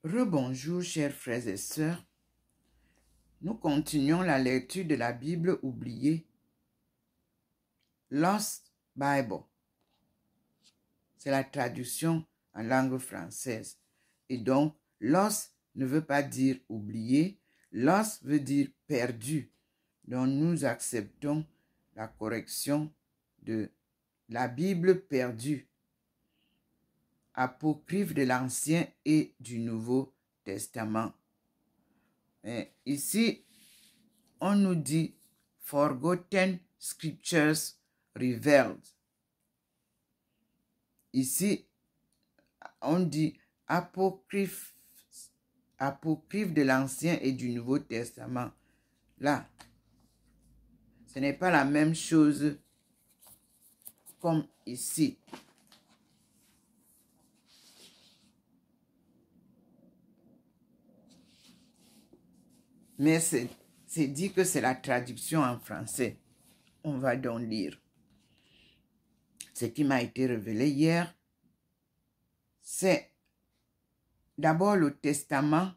Rebonjour, chers frères et sœurs. Nous continuons la lecture de la Bible oubliée. Lost Bible. C'est la traduction en langue française. Et donc, lost ne veut pas dire oublié. Lost veut dire perdu. Donc, nous acceptons la correction de la Bible perdue. Apocryphe de l'Ancien et du Nouveau Testament. Et ici, on nous dit Forgotten Scriptures Revealed. Ici, on dit apocryphe de l'Ancien et du Nouveau Testament. Là, ce n'est pas la même chose comme ici. Mais c'est dit que c'est la traduction en français. On va donc lire. Ce qui m'a été révélé hier, c'est d'abord le testament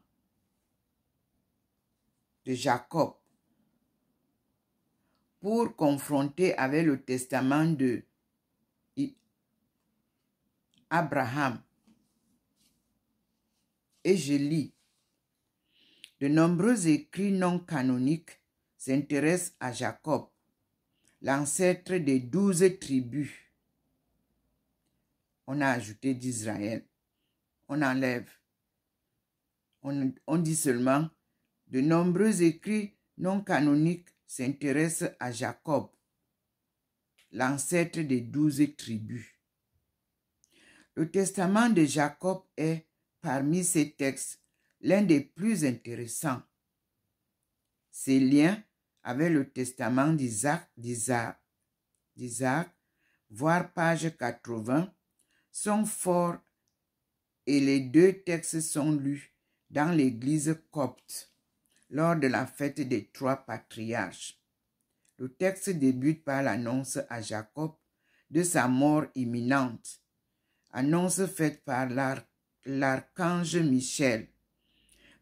de Jacob pour confronter avec le testament de Abraham. Et je lis. De nombreux écrits non canoniques s'intéressent à Jacob, l'ancêtre des 12 tribus. On a ajouté d'Israël. On enlève. On dit seulement, de nombreux écrits non canoniques s'intéressent à Jacob, l'ancêtre des 12 tribus. Le testament de Jacob est, parmi ces textes, l'un des plus intéressants. Ses liens avec le testament d'Isaac, voire page 80, sont forts et les deux textes sont lus dans l'église copte lors de la fête des 3 patriarches. Le texte débute par l'annonce à Jacob de sa mort imminente, annonce faite par l'archange Michel.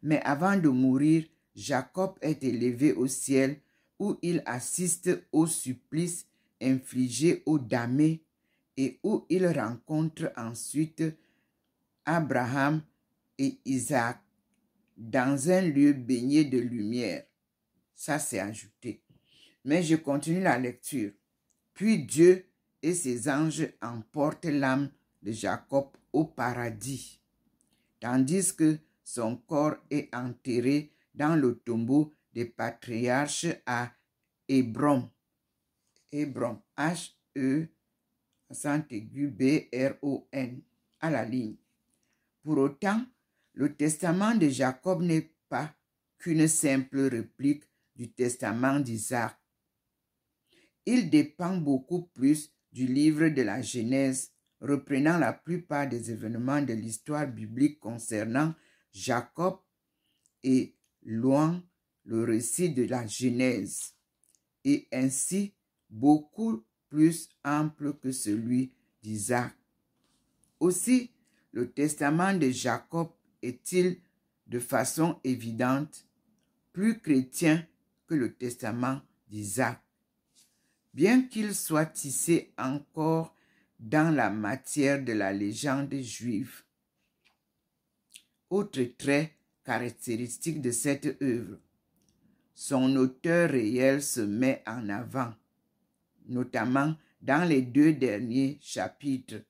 Mais avant de mourir, Jacob est élevé au ciel où il assiste au supplice infligé aux damnés et où il rencontre ensuite Abraham et Isaac dans un lieu baigné de lumière. Ça, c'est ajouté. Mais je continue la lecture. Puis Dieu et ses anges emportent l'âme de Jacob au paradis, tandis que son corps est enterré dans le tombeau des patriarches à Hébron. Hébron, H-E, B-R-O-N, à la ligne. Pour autant, le testament de Jacob n'est pas qu'une simple réplique du testament d'Isaac. Il dépend beaucoup plus du livre de la Genèse, reprenant la plupart des événements de l'histoire biblique concernant Jacob et loin le récit de la Genèse, et ainsi beaucoup plus ample que celui d'Isaac. Aussi, le testament de Jacob est-il, de façon évidente, plus chrétien que le testament d'Isaac, bien qu'il soit tissé encore dans la matière de la légende juive. Autre trait caractéristique de cette œuvre, son auteur réel se met en avant, notamment dans les 2 derniers chapitres,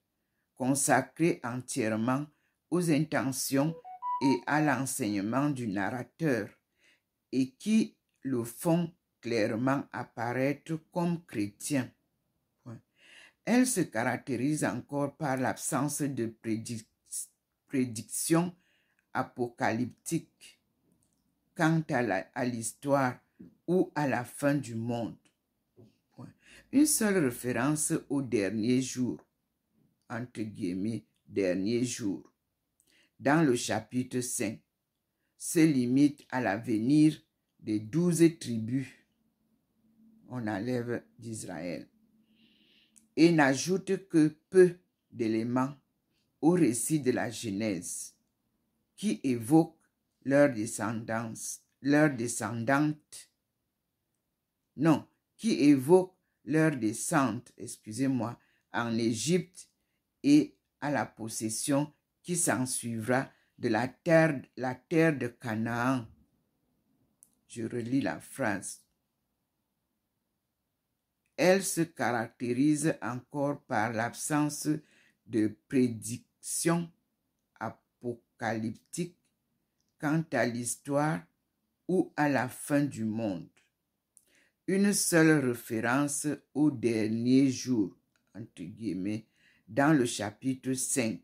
consacrés entièrement aux intentions et à l'enseignement du narrateur, et qui le font clairement apparaître comme chrétien. Elle se caractérise encore par l'absence de prédiction apocalyptique quant à l'histoire ou à la fin du monde. Une seule référence au dernier jour, entre guillemets, dernier jour, dans le chapitre 5, se limite à l'avenir des 12 tribus. On enlève d'Israël. Et n'ajoute que peu d'éléments au récit de la Genèse. qui évoquent leur descendante. Non, qui évoquent leur descente, excusez-moi, en Égypte et à la possession qui s'ensuivra de la terre de Canaan. Je relis la phrase. Elle se caractérise encore par l'absence de prédiction apocalyptique quant à l'histoire ou à la fin du monde. Une seule référence au dernier jour, entre guillemets, dans le chapitre 5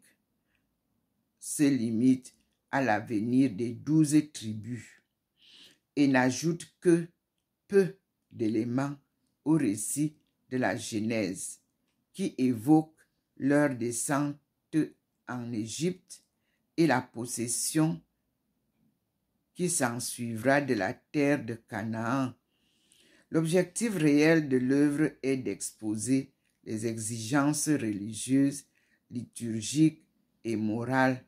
se limite à l'avenir des 12 tribus et n'ajoute que peu d'éléments au récit de la Genèse qui évoque leur descente en Égypte et la possession qui s'ensuivra de la terre de Canaan. L'objectif réel de l'œuvre est d'exposer les exigences religieuses, liturgiques et morales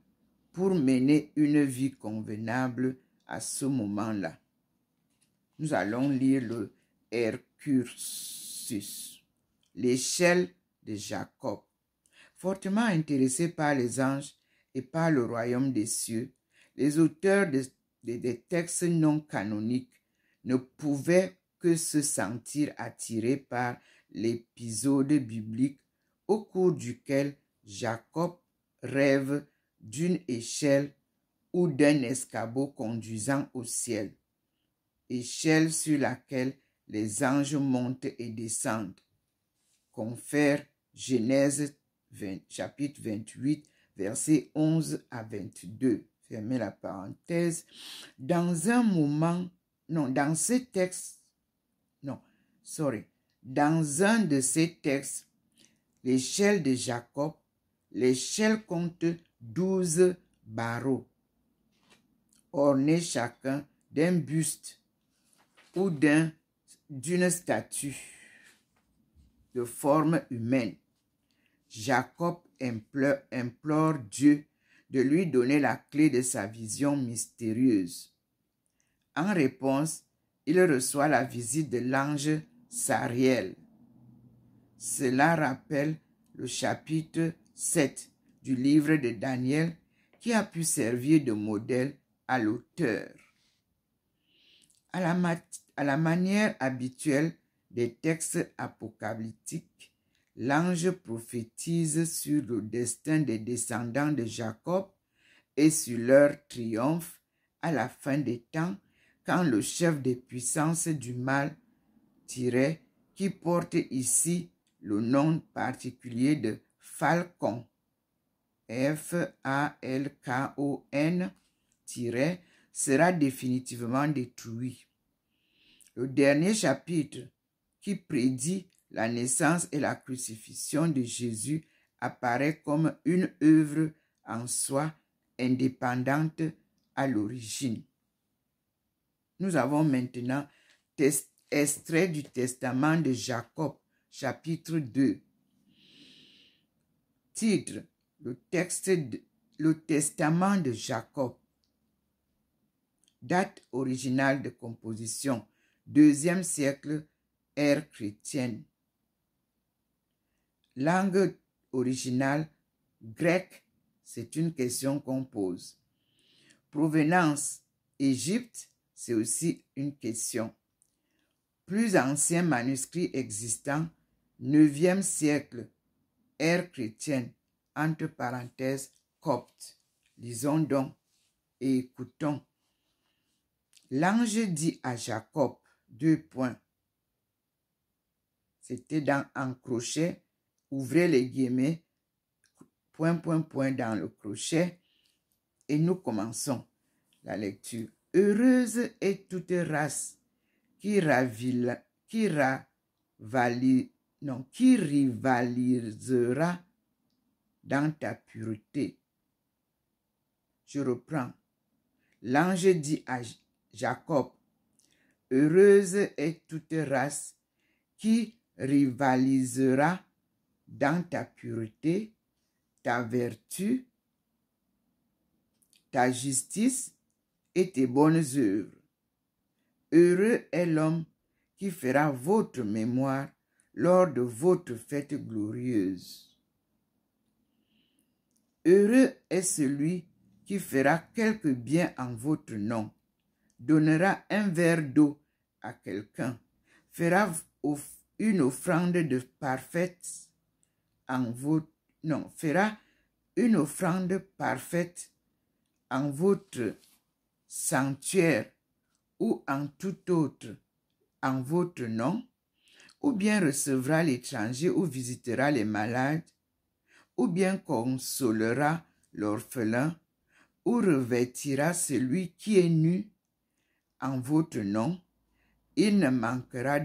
pour mener une vie convenable à ce moment-là. Nous allons lire le Excursus, l'échelle de Jacob. Fortement intéressés par les anges et par le royaume des cieux, les auteurs des textes non canoniques ne pouvaient que se sentir attirés par l'épisode biblique au cours duquel Jacob rêve d'une échelle ou d'un escabeau conduisant au ciel, échelle sur laquelle les anges montent et descendent. Confère Genèse chapitre 28, versets 11 à 22. Fermez la parenthèse. Dans un de ces textes, l'échelle de Jacob, l'échelle compte 12 barreaux, ornés chacun d'un buste ou d'une statue de forme humaine. Jacob implore Dieu de lui donner la clé de sa vision mystérieuse. En réponse, il reçoit la visite de l'ange Sariel. Cela rappelle le chapitre 7 du livre de Daniel qui a pu servir de modèle à l'auteur. À la manière habituelle des textes apocalyptiques, l'ange prophétise sur le destin des descendants de Jacob et sur leur triomphe à la fin des temps, quand le chef des puissances du mal, qui porte ici le nom particulier de Falcon, Falkon, sera définitivement détruit. Le dernier chapitre, qui prédit la naissance et la crucifixion de Jésus, apparaît comme une œuvre en soi indépendante à l'origine. Nous avons maintenant extrait du Testament de Jacob, chapitre 2. Titre: le Testament de Jacob. Date originale de composition: 2e siècle, ère chrétienne. Langue originale, grec, c'est une question qu'on pose. Provenance, Égypte, c'est aussi une question. Plus ancien manuscrit existant, 9e siècle, ère chrétienne, entre parenthèses, copte. Lisons donc et écoutons. L'ange dit à Jacob, : C'était dans un crochet, ouvrez les guillemets, ... dans le crochet, et nous commençons la lecture. Heureuse est toute race qui rivalisera dans ta pureté. Je reprends. L'ange dit à Jacob: heureuse est toute race qui rivalisera dans ta pureté, ta vertu ta justice et tes bonnes œuvres. Heureux est l'homme qui fera votre mémoire lors de votre fête glorieuse. Heureux est celui qui fera quelque bien en votre nom, donnera un verre d'eau à quelqu'un, fera une offrande de parfaite fera une offrande parfaite en votre sanctuaire ou en tout autre en votre nom, ou bien recevra l'étranger ou visitera les malades, ou bien consolera l'orphelin, ou revêtira celui qui est nu en votre nom, il ne manquera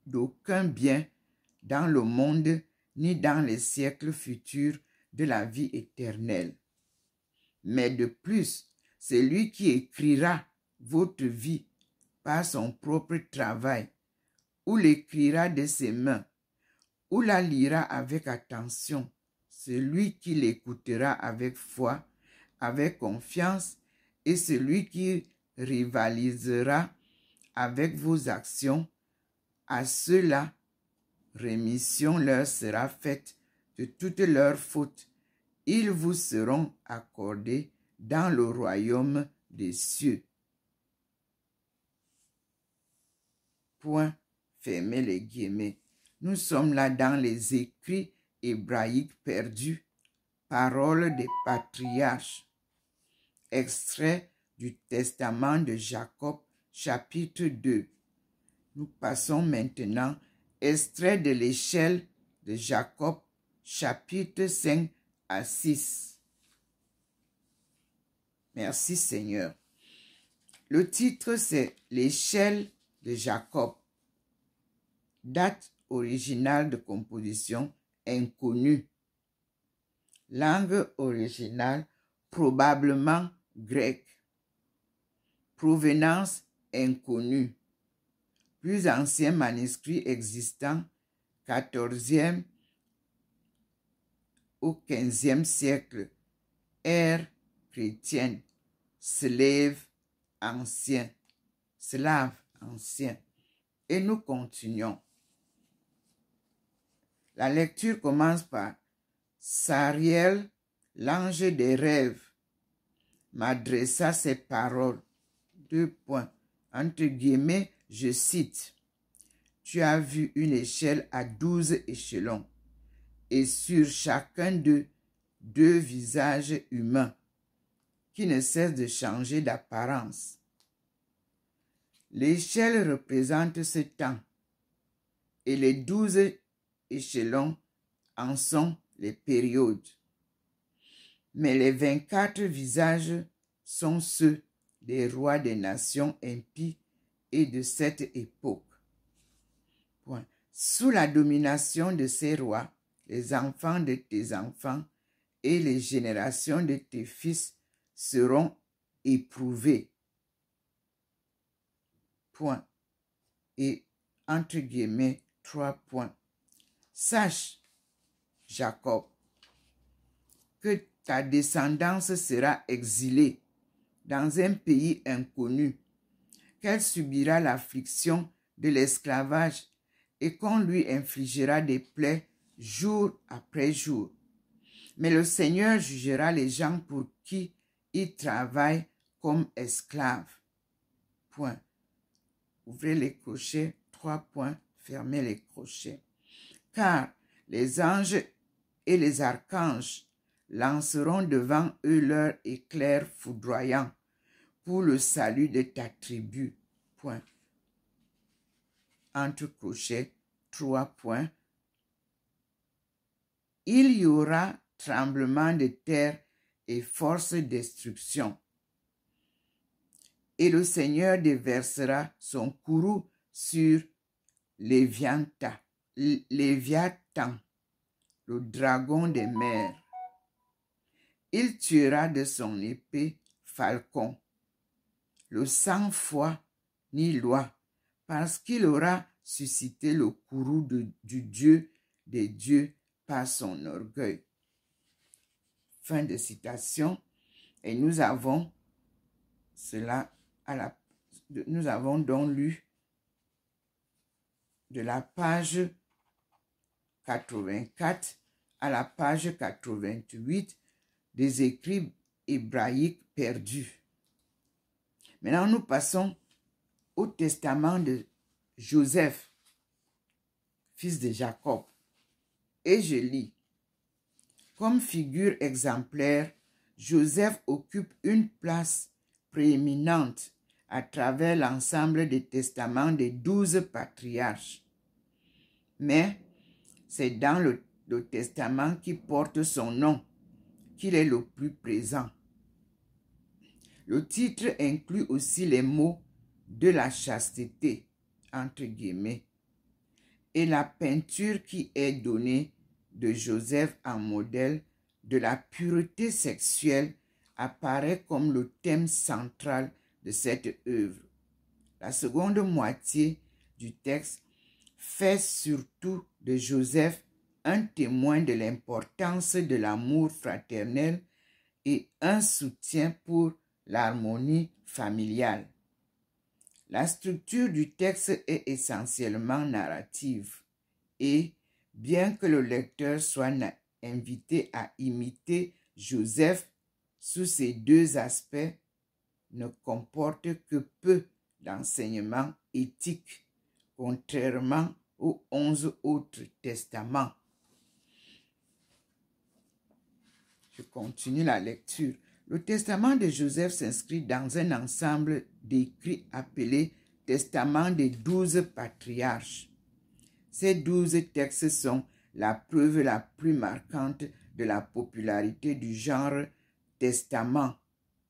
d'aucun bien dans le monde ni dans les siècles futurs de la vie éternelle. Mais de plus, celui qui écrira votre vie par son propre travail, ou l'écrira de ses mains, ou la lira avec attention, celui qui l'écoutera avec foi, avec confiance, et celui qui rivalisera avec vos actions, à ceux-là, rémission leur sera faite de toutes leurs fautes. Ils vous seront accordés dans le royaume des cieux. Point, fermez les guillemets. Nous sommes là dans les écrits hébraïques perdus, paroles des patriarches. Extrait du testament de Jacob, chapitre 2. Nous passons maintenant, extrait de l'échelle de Jacob, chapitre 5 à 6. Merci Seigneur. Le titre c'est l'échelle de Jacob. Date originale de composition inconnue. Langue originale probablement grecque. Provenance inconnue. Plus ancien manuscrit existant, 14e au 15e siècle, ère chrétienne, slave ancien. Et nous continuons. La lecture commence par Sariel, l'ange des rêves, m'adressa ces paroles. Entre guillemets, je cite. Tu as vu une échelle à 12 échelons, et sur chacun d'eux, 2 visages humains, qui ne cessent de changer d'apparence. L'échelle représente ce temps, et les 12 échelons en sont les périodes. Mais les 24 visages sont ceux des rois des nations impies et de cette époque. Sous la domination de ces rois, les enfants de tes enfants et les générations de tes fils seront éprouvés. Et entre guillemets, 3 points. Sache, Jacob, que ta descendance sera exilée dans un pays inconnu, qu'elle subira l'affliction de l'esclavage et qu'on lui infligera des plaies jour après jour. Mais le Seigneur jugera les gens pour qui ils travaillent comme esclaves. Ouvrez les crochets, 3 points, fermez les crochets. Car les anges et les archanges lanceront devant eux leur éclair foudroyant pour le salut de ta tribu. Entre crochets, 3 points. Il y aura tremblement de terre et force destruction. Et le Seigneur déversera son courroux sur Léviathan, le dragon des mers. Il tuera de son épée Falcon, le sang-froid ni loi, parce qu'il aura suscité le courroux du Dieu des dieux par son orgueil. Fin de citation. Et nous avons donc lu de la page 84 à la page 88 des écrits hébraïques perdus. Maintenant, nous passons au testament de Joseph, fils de Jacob. Et je lis. Comme figure exemplaire, Joseph occupe une place prééminente à travers l'ensemble des testaments des 12 patriarches. Mais c'est dans le testament qui porte son nom qu'il est le plus présent. Le titre inclut aussi les mots de la chasteté, entre guillemets, et la peinture qui est donnée de Joseph en modèle de la pureté sexuelle apparaît comme le thème central de cette œuvre. La seconde moitié du texte fait surtout de Joseph un témoin de l'importance de l'amour fraternel et un soutien pour l'harmonie familiale. La structure du texte est essentiellement narrative et, bien que le lecteur soit invité à imiter Joseph sous ces deux aspects, ne comporte que peu d'enseignements éthiques, contrairement aux 11 autres testaments. Je continue la lecture. Le testament de Joseph s'inscrit dans un ensemble d'écrits appelés Testament des 12 patriarches. Ces 12 textes sont la preuve la plus marquante de la popularité du genre testament,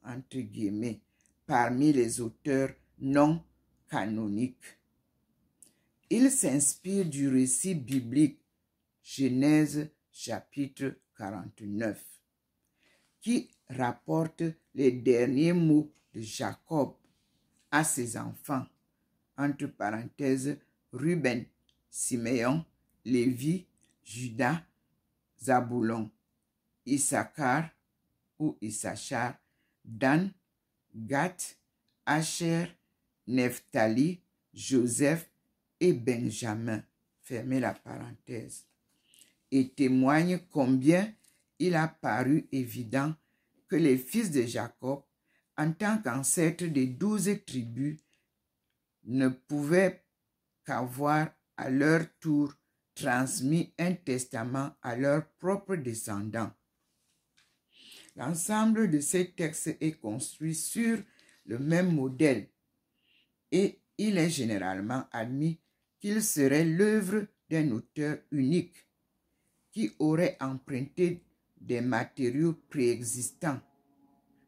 entre guillemets, parmi les auteurs non canoniques. Il s'inspire du récit biblique Genèse chapitre 49, qui rapporte les derniers mots de Jacob à ses enfants, entre parenthèses Ruben, Siméon, Lévi, Judas, Zaboulon, Issachar ou Issachar, Dan, Gath, Asher, Nephtali, Joseph et Benjamin, fermez la parenthèse, et témoigne combien il a paru évident que les fils de Jacob, en tant qu'ancêtres des 12 tribus, ne pouvaient qu'avoir à leur tour transmis un testament à leurs propres descendants. L'ensemble de ces textes est construit sur le même modèle et il est généralement admis qu'il serait l'œuvre d'un auteur unique qui aurait emprunté des matériaux préexistants.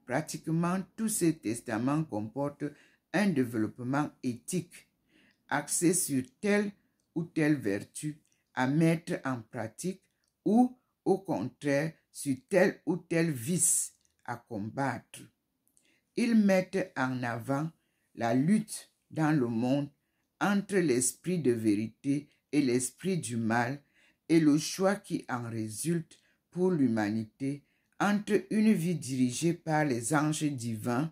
Pratiquement tous ces testaments comportent un développement éthique axé sur telle ou telle vertu à mettre en pratique ou, au contraire, sur tel ou tel vice à combattre. Ils mettent en avant la lutte dans le monde entre l'esprit de vérité et l'esprit du mal et le choix qui en résulte pour l'humanité entre une vie dirigée par les anges divins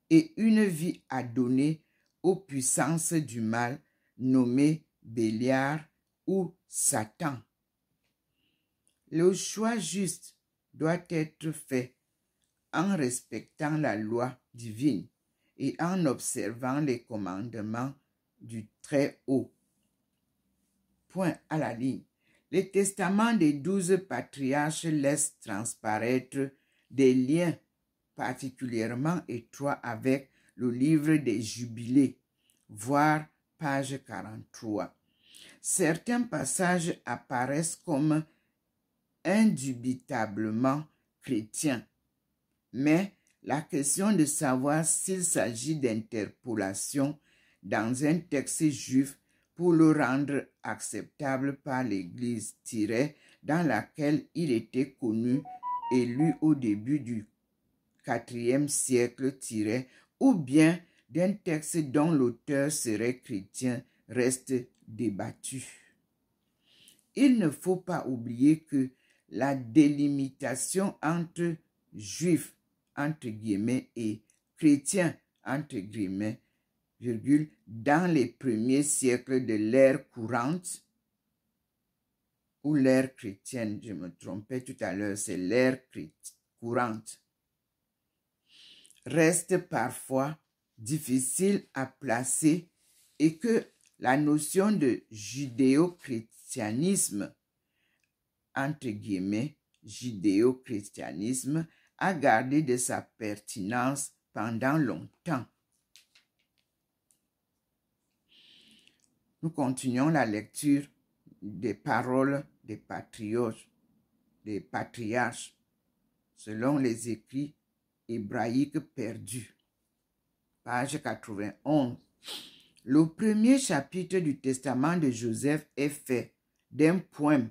et une vie à donner aux puissances du mal nommées Béliar ou Satan. Le choix juste doit être fait en respectant la loi divine et en observant les commandements du Très-Haut. Point à la ligne. Les testaments des 12 patriarches laissent transparaître des liens particulièrement étroits avec le livre des Jubilés, voire page 43. Certains passages apparaissent comme indubitablement chrétiens, mais la question de savoir s'il s'agit d'interpolation dans un texte juif pour le rendre acceptable par l'Église dans laquelle il était connu et lu au début du IVe siècle ou bien d'un texte dont l'auteur serait chrétien reste débattu. Il ne faut pas oublier que la délimitation entre juifs, entre guillemets, et chrétien, entre guillemets, virgule, dans les premiers siècles de l'ère courante, ou l'ère chrétienne, je me trompais tout à l'heure, c'est l'ère courante, reste parfois difficile à placer et que la notion de judéo-christianisme, entre guillemets, judéo-christianisme, a gardé de sa pertinence pendant longtemps. Nous continuons la lecture des paroles des patriarches, selon les écrits hébraïques perdus. Page 91. Le premier chapitre du testament de Joseph est fait d'un poème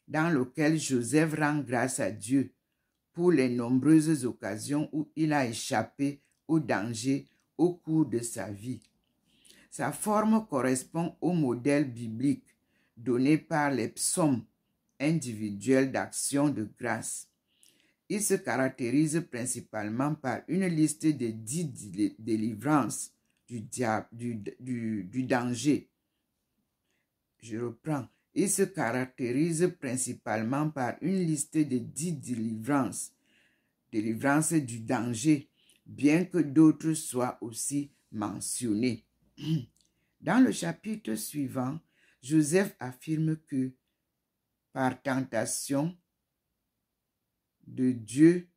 dans lequel Joseph rend grâce à Dieu pour les nombreuses occasions où il a échappé au danger au cours de sa vie. Sa forme correspond au modèle biblique donné par les psaumes individuels d'action de grâce. Il se caractérise principalement par une liste de 10 délivrances du danger. Je reprends. Il se caractérise principalement par une liste de 10 délivrances du danger, bien que d'autres soient aussi mentionnés. Dans le chapitre suivant, Joseph affirme que, par tentation de Dieu,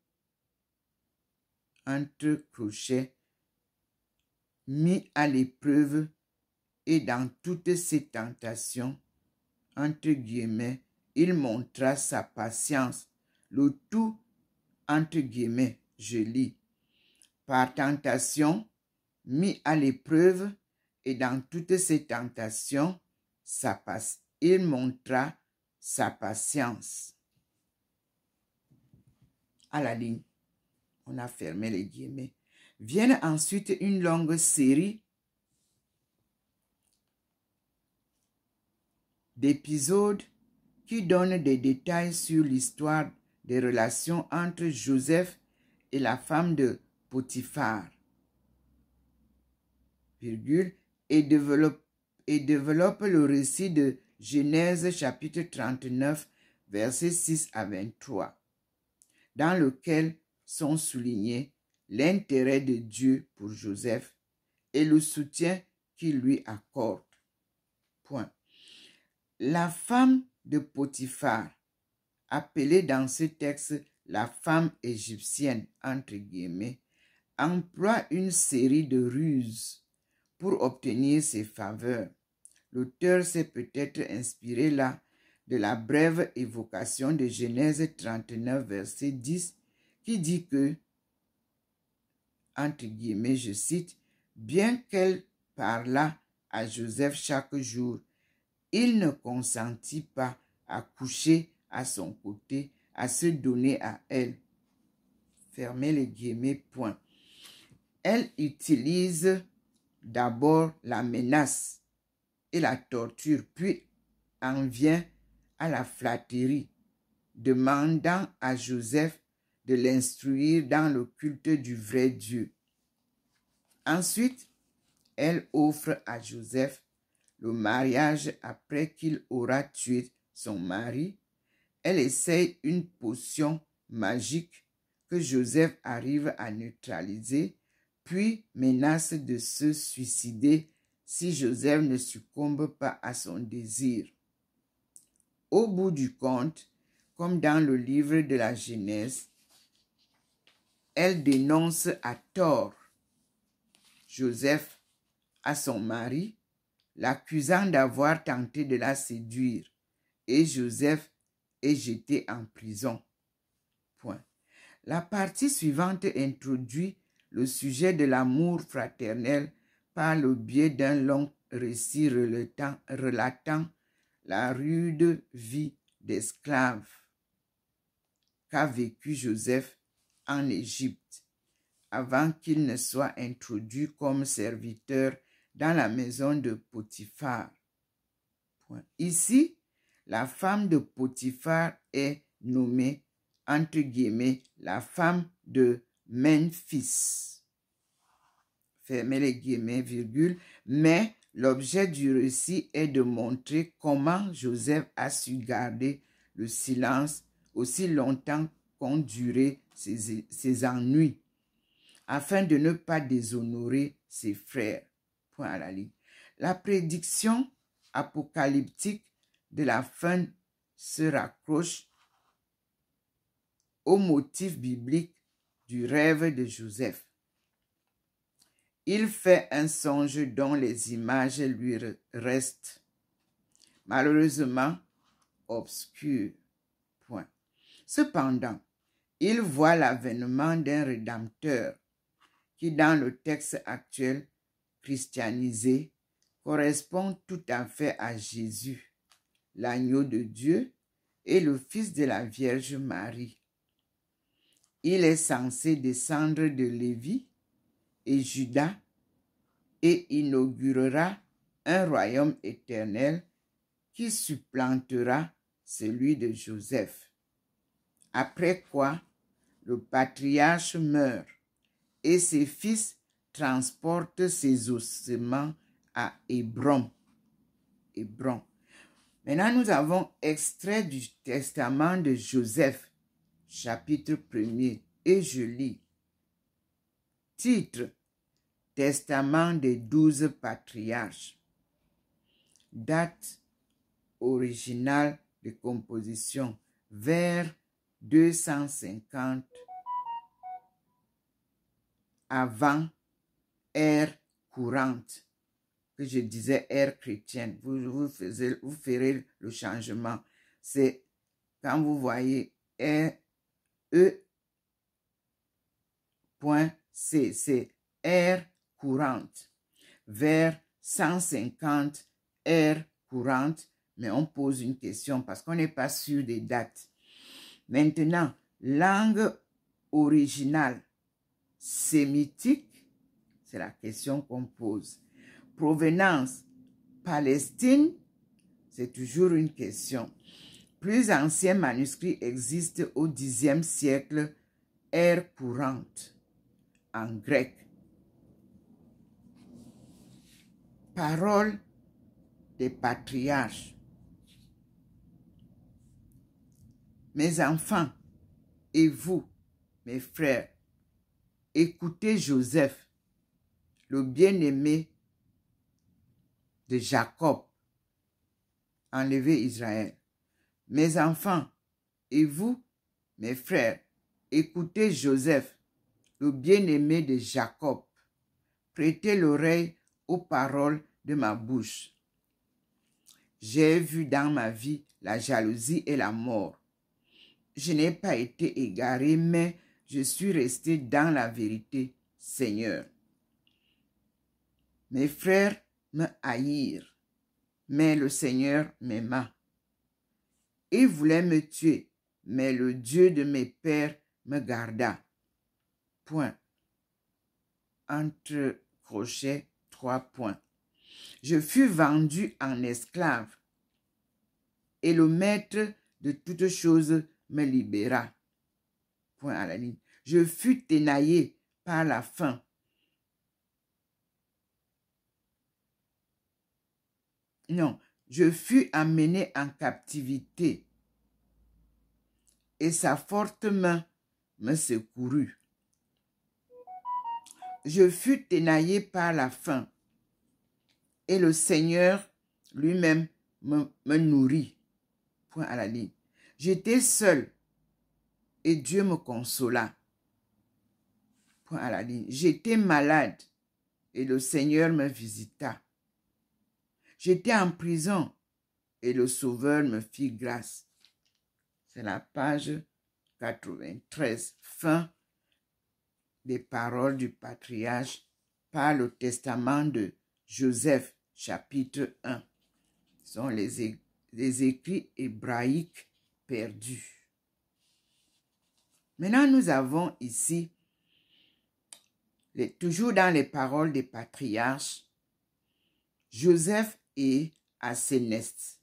entre crochets, mis à l'épreuve et dans toutes ses tentations, entre guillemets, il montra sa patience, le tout, entre guillemets, je lis, par tentation, mis à l'épreuve et dans toutes ses tentations, il montra sa patience. À la ligne, on a fermé les guillemets. Viennent ensuite une longue série d'épisodes qui donnent des détails sur l'histoire des relations entre Joseph et la femme de Potiphar, virgule, et développe le récit de Genèse chapitre 39, versets 6 à 23, dans lequel sont soulignés l'intérêt de Dieu pour Joseph et le soutien qu'il lui accorde. Point. La femme de Potiphar, appelée dans ce texte la femme égyptienne, entre guillemets, emploie une série de ruses pour obtenir ses faveurs. L'auteur s'est peut-être inspiré là de la brève évocation de Genèse 39, verset 10, qui dit que, entre guillemets, je cite, « Bien qu'elle parlât à Joseph chaque jour, il ne consentit pas à coucher à son côté, à se donner à elle. » Fermez les guillemets, point. Elle utilise d'abord la menace et la torture, puis en vient à la flatterie, demandant à Joseph de l'instruire dans le culte du vrai Dieu. Ensuite, elle offre à Joseph le mariage après qu'il aura tué son mari. Elle essaye une potion magique que Joseph arrive à neutraliser, puis menace de se suicider si Joseph ne succombe pas à son désir. Au bout du compte, comme dans le livre de la Genèse, elle dénonce à tort Joseph à son mari, l'accusant d'avoir tenté de la séduire, et Joseph est jeté en prison. Point. La partie suivante introduit le sujet de l'amour fraternel par le biais d'un long récit relatant la rude vie d'esclave qu'a vécu Joseph en Égypte avant qu'il ne soit introduit comme serviteur dans la maison de Potiphar. Point. Ici, la femme de Potiphar est nommée, entre guillemets, la femme de Memphis. Fermez les guillemets, virgule. Mais l'objet du récit est de montrer comment Joseph a su garder le silence aussi longtemps qu'ont duré ses ennuis, afin de ne pas déshonorer ses frères. Point à la ligne. La prédiction apocalyptique de la fin se raccroche au motif biblique du rêve de Joseph. Il fait un songe dont les images lui restent malheureusement obscures. Point. Cependant, il voit l'avènement d'un Rédempteur qui, dans le texte actuel christianisé, correspond tout à fait à Jésus, l'agneau de Dieu et le fils de la Vierge Marie. Il est censé descendre de Lévi et Juda et inaugurera un royaume éternel qui supplantera celui de Joseph. Après quoi, le patriarche meurt et ses fils transportent ses ossements à Hébron. Maintenant, nous avons extrait du testament de Joseph, chapitre 1er, et je lis. Titre: Testament des 12 patriarches. Date originale de composition vers 250 avant ère courante, que je disais ère chrétienne. Vous ferez le changement. C'est quand vous voyez E.C, c'est ère courante, vers 150 ère courante, mais on pose une question parce qu'on n'est pas sûr des dates. Maintenant, langue originale sémitique, c'est la question qu'on pose. Provenance Palestine, c'est toujours une question. Plus anciens manuscrits existent au Xe siècle, ère courante, en grec. Parole des patriarches. Mes enfants, et vous, mes frères, écoutez Joseph, le bien-aimé de Jacob, enlevé Israël. Mes enfants, et vous, mes frères, écoutez Joseph, le bien-aimé de Jacob. Prêtez l'oreille aux paroles de ma bouche. J'ai vu dans ma vie la jalousie et la mort. Je n'ai pas été égaré, mais je suis resté dans la vérité, Seigneur. Mes frères me haïrent, mais le Seigneur m'aima. Ils voulaient me tuer, mais le Dieu de mes pères me garda. Point. Entre crochets, 3 points. Je fus vendu en esclave, et le maître de toutes choses me libéra. Point à la ligne. Je fus ténaillé par la faim. Non, je fus amené en captivité, et sa forte main me secourut. Je fus ténaillé par la faim, et le Seigneur lui-même me nourrit. Point à la ligne. J'étais seul, et Dieu me consola. Point à la ligne. J'étais malade, et le Seigneur me visita. J'étais en prison, et le Sauveur me fit grâce. C'est la page 93. Fin des paroles du patriarche par le testament de Joseph, chapitre 1. Ce sont les écrits hébraïques perdus. Maintenant, nous avons ici, toujours dans les paroles des patriarches, Joseph et Asénès.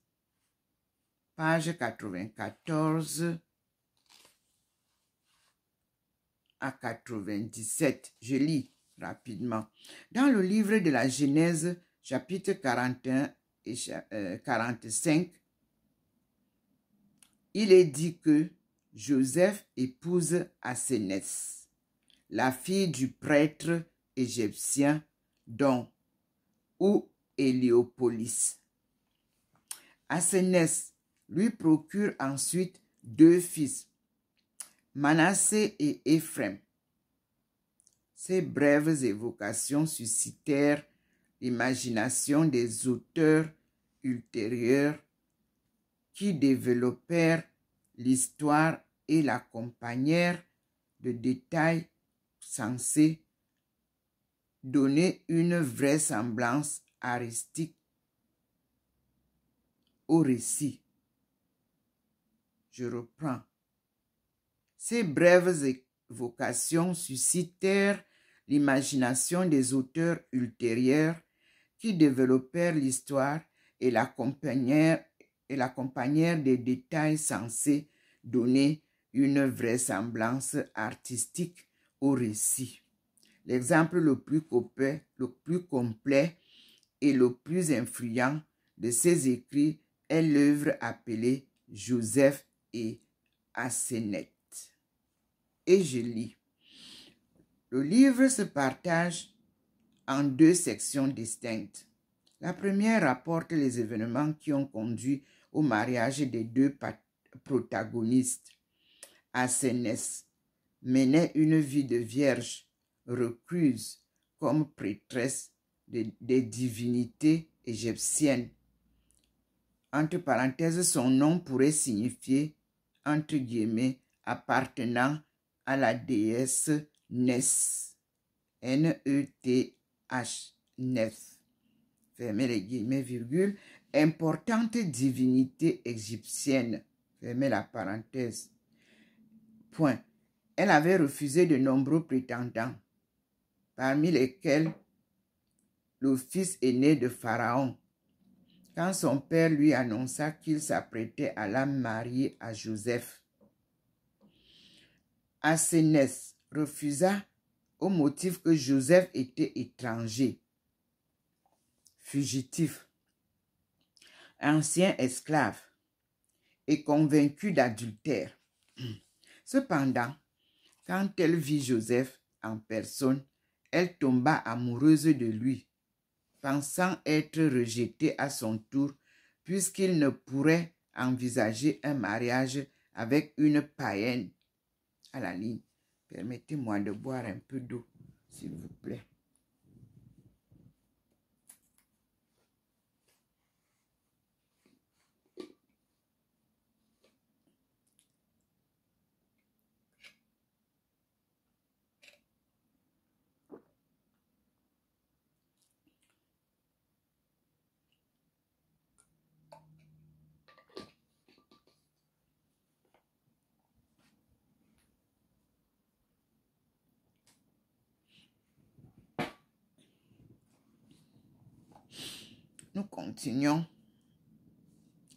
Page 94 à 97. Je lis rapidement. Dans le livre de la Genèse, chapitre 41 et 45, il est dit que Joseph épouse Asénès, la fille du prêtre égyptien Don ou Héliopolis. Asénès lui procure ensuite 2 fils, Manassé et Éphraim. Ces brèves évocations suscitèrent l'imagination des auteurs ultérieurs qui développèrent l'histoire et l'accompagnèrent de détails censés donner une vraisemblance artistique au récit. Je reprends. Ces brèves évocations suscitèrent l'imagination des auteurs ultérieurs qui développèrent l'histoire et l'accompagnèrent des détails censés donner une vraisemblance artistique au récit. L'exemple le plus complet et le plus influent de ces écrits est l'œuvre appelée Joseph et Asénès. Et je lis. Le livre se partage en 2 sections distinctes. La première rapporte les événements qui ont conduit au mariage des 2 protagonistes. Asénès menait une vie de vierge, recluse comme prêtresse des divinités égyptiennes. Entre parenthèses, son nom pourrait signifier, entre guillemets, appartenant à la déesse Neth, N-E-T-H, Neth, fermez les guillemets, virgule, importante divinité égyptienne, fermez la parenthèse, point. Elle avait refusé de nombreux prétendants, parmi lesquels le fils aîné de Pharaon, quand son père lui annonça qu'il s'apprêtait à la marier à Joseph. Asénès refusa au motif que Joseph était étranger, fugitif, ancien esclave et convaincu d'adultère. Cependant, quand elle vit Joseph en personne, elle tomba amoureuse de lui, pensant être rejetée à son tour puisqu'il ne pourrait envisager un mariage avec une païenne. À la ligne, permettez-moi de boire un peu d'eau, s'il vous plaît. Nous continuons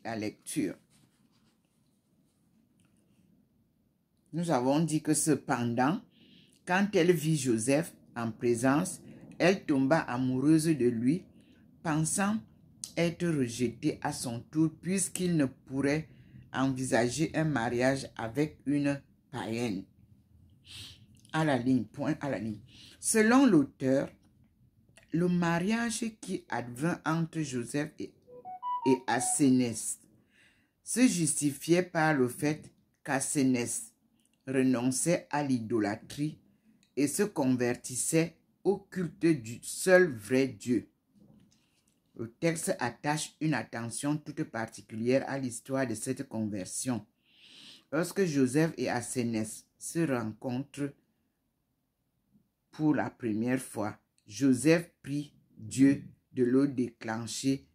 la lecture. Nous avons dit que cependant, quand elle vit Joseph en présence, elle tomba amoureuse de lui, pensant être rejetée à son tour puisqu'il ne pourrait envisager un mariage avec une païenne. À la ligne, point à la ligne. Selon l'auteur, le mariage qui advint entre Joseph et Asénès se justifiait par le fait qu'Asénès renonçait à l'idolâtrie et se convertissait au culte du seul vrai Dieu. Le texte attache une attention toute particulière à l'histoire de cette conversion. Lorsque Joseph et Asénès se rencontrent pour la première fois, Joseph prie Dieu de le déclencher.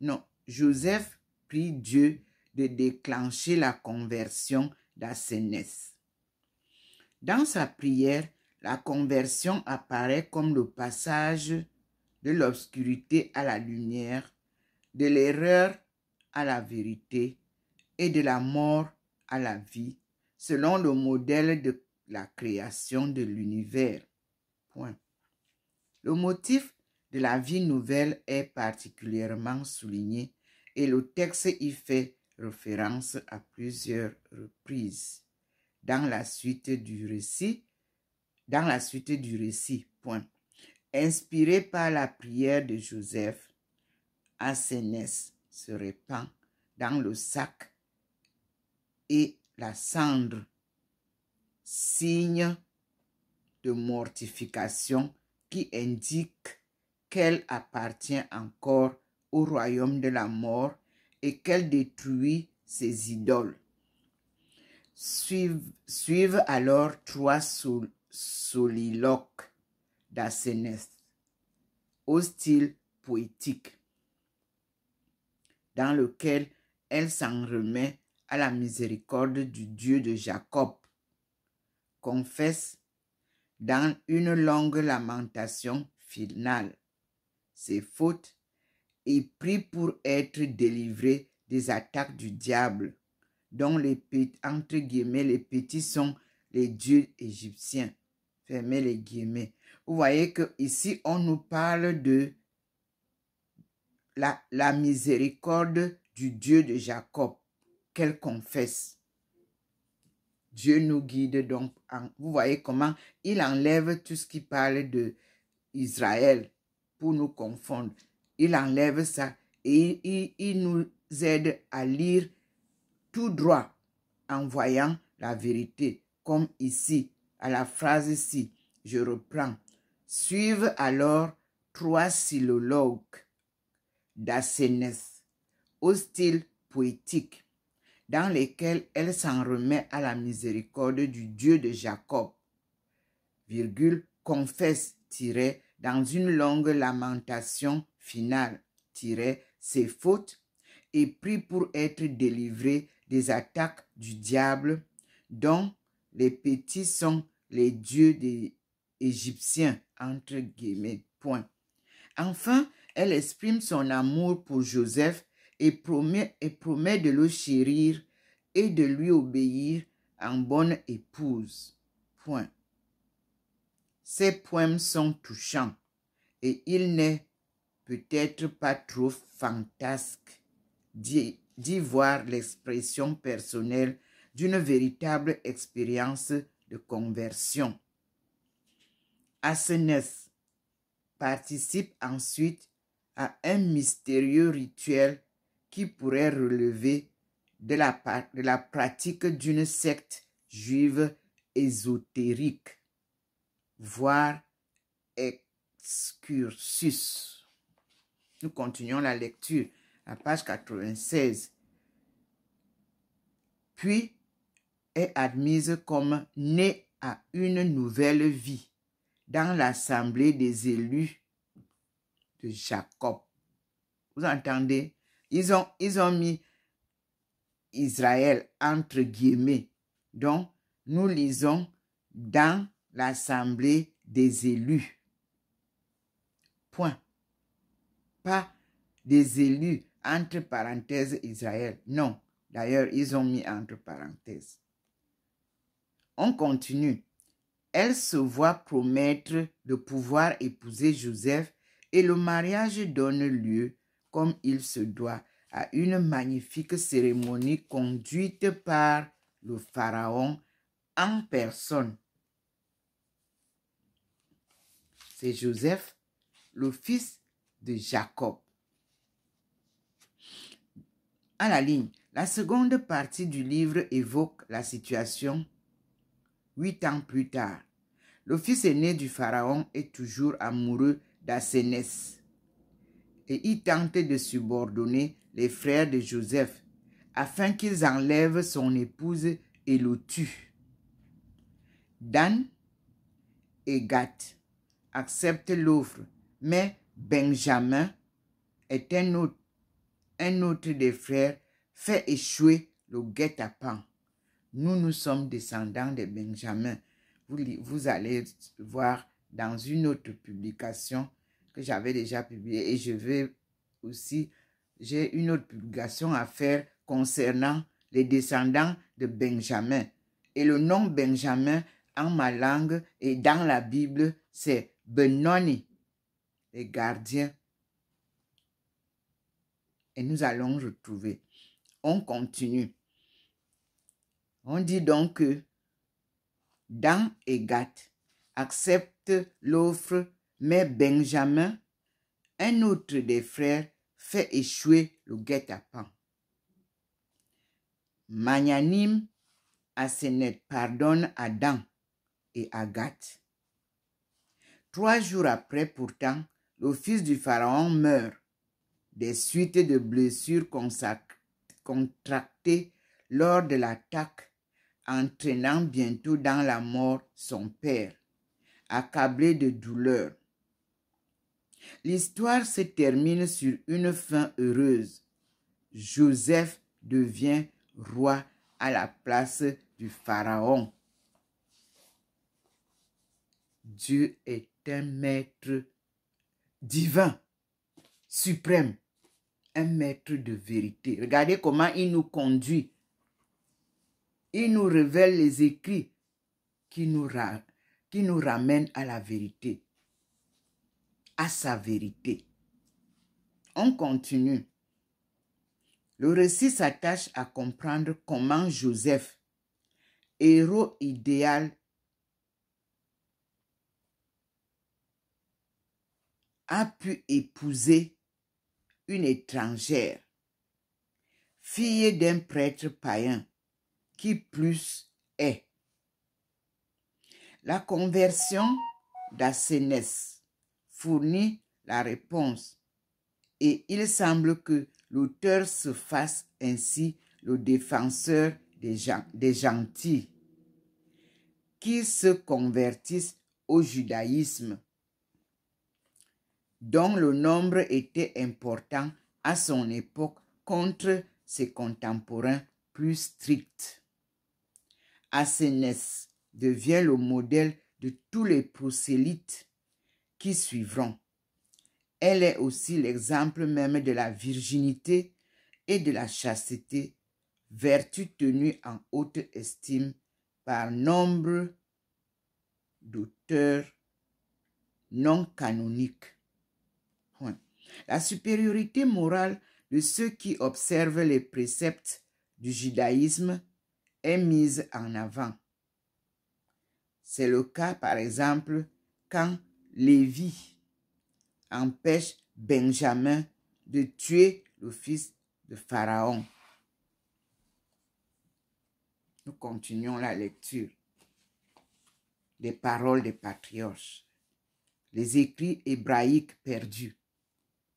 Non, Joseph prie Dieu de déclencher la conversion d'Asénès. Dans sa prière, la conversion apparaît comme le passage de l'obscurité à la lumière, de l'erreur à la vérité et de la mort à la vie, selon le modèle de la création de l'univers. Point. Le motif de la vie nouvelle est particulièrement souligné et le texte y fait référence à plusieurs reprises dans la suite du récit. Point. Inspiré par la prière de Joseph, Asénès se répand dans le sac et la cendre, signe de mortification qui indique qu'elle appartient encore au royaume de la mort et qu'elle détruit ses idoles. Suivent alors 3 soliloques d'Asénès au style poétique, dans lequel elle s'en remet à la miséricorde du Dieu de Jacob, confesse dans une longue lamentation finale ses fautes et prie pour être délivrée des attaques du diable, dont entre guillemets, les petits sont les dieux égyptiens. Fermez les guillemets. Vous voyez que ici on nous parle de la miséricorde du Dieu de Jacob qu'elle confesse. Dieu nous guide donc. Vous voyez comment il enlève tout ce qui parle de Israël pour nous confondre. Il enlève ça et il nous aide à lire tout droit en voyant la vérité. Comme ici, à la phrase ici, je reprends. Suivent alors 3 soliloques d'Asénès au style poétique, dans lesquels elle s'en remet à la miséricorde du Dieu de Jacob, confesse, dans une longue lamentation finale, ses fautes, et prie pour être délivré des attaques du diable, dont les petits sont les dieux des Égyptiens, entre guillemets, point. Enfin, elle exprime son amour pour Joseph et promet de le chérir et de lui obéir en bonne épouse. Point. Ces poèmes sont touchants et il n'est peut-être pas trop fantasque d'y voir l'expression personnelle d'une véritable expérience de conversion. Asénès participe ensuite à un mystérieux rituel qui pourrait relever de la pratique d'une secte juive ésotérique, voire excursus. Nous continuons la lecture à page 96. Puis est admise comme née à une nouvelle vie dans l'assemblée des élus de Jacob. Vous entendez? Ils ont mis Israël entre guillemets. Donc, nous lisons dans l'assemblée des élus. Point. Pas des élus entre parenthèses Israël. Non. D'ailleurs, ils ont mis entre parenthèses. On continue. Elle se voit promettre de pouvoir épouser Joseph et le mariage donne lieu, comme il se doit, à une magnifique cérémonie conduite par le pharaon en personne. C'est Joseph, le fils de Jacob. À la ligne, la seconde partie du livre évoque la situation 8 ans plus tard. Le fils aîné du pharaon est toujours amoureux d'Asénès et il tente de subordonner les frères de Joseph afin qu'ils enlèvent son épouse et le tuent. Dan et Gath acceptent l'offre, mais Benjamin est un autre des frères fait échouer le guet-apens. Nous sommes descendants de Benjamin. Vous allez voir dans une autre publication que j'avais déjà publiée et j'ai une autre publication à faire concernant les descendants de Benjamin. Et le nom Benjamin en ma langue et dans la Bible, c'est Benoni, les gardiens. Et nous allons retrouver. On continue. On dit donc que Dan et Gad acceptent l'offre, mais Benjamin, un autre des frères, fait échouer le guet-apens. Magnanim, Asenet pardonne à Dan et à Gad. 3 jours après, pourtant, le fils du pharaon meurt des suites de blessures contractées lors de l'attaque, entraînant bientôt dans la mort son père, accablé de douleur. L'histoire se termine sur une fin heureuse. Joseph devient roi à la place du pharaon. Dieu est un maître divin, suprême, un maître de vérité. Regardez comment il nous conduit. Il nous révèle les écrits qui nous ramènent à la vérité, à sa vérité. On continue. Le récit s'attache à comprendre comment Joseph, héros idéal, a pu épouser une étrangère, fille d'un prêtre païen, qui plus est. La conversion d'Assénès fournit la réponse et il semble que l'auteur se fasse ainsi le défenseur des gentils qui se convertissent au judaïsme, dont le nombre était important à son époque contre ses contemporains plus stricts. Assénès devient le modèle de tous les prosélytes qui suivront. Elle est aussi l'exemple même de la virginité et de la chasteté, vertu tenue en haute estime par nombre d'auteurs non canoniques. La supériorité morale de ceux qui observent les préceptes du judaïsme est mise en avant. C'est le cas, par exemple, quand Lévi empêche Benjamin de tuer le fils de Pharaon. Nous continuons la lecture des paroles des patriarches. Les écrits hébraïques perdus.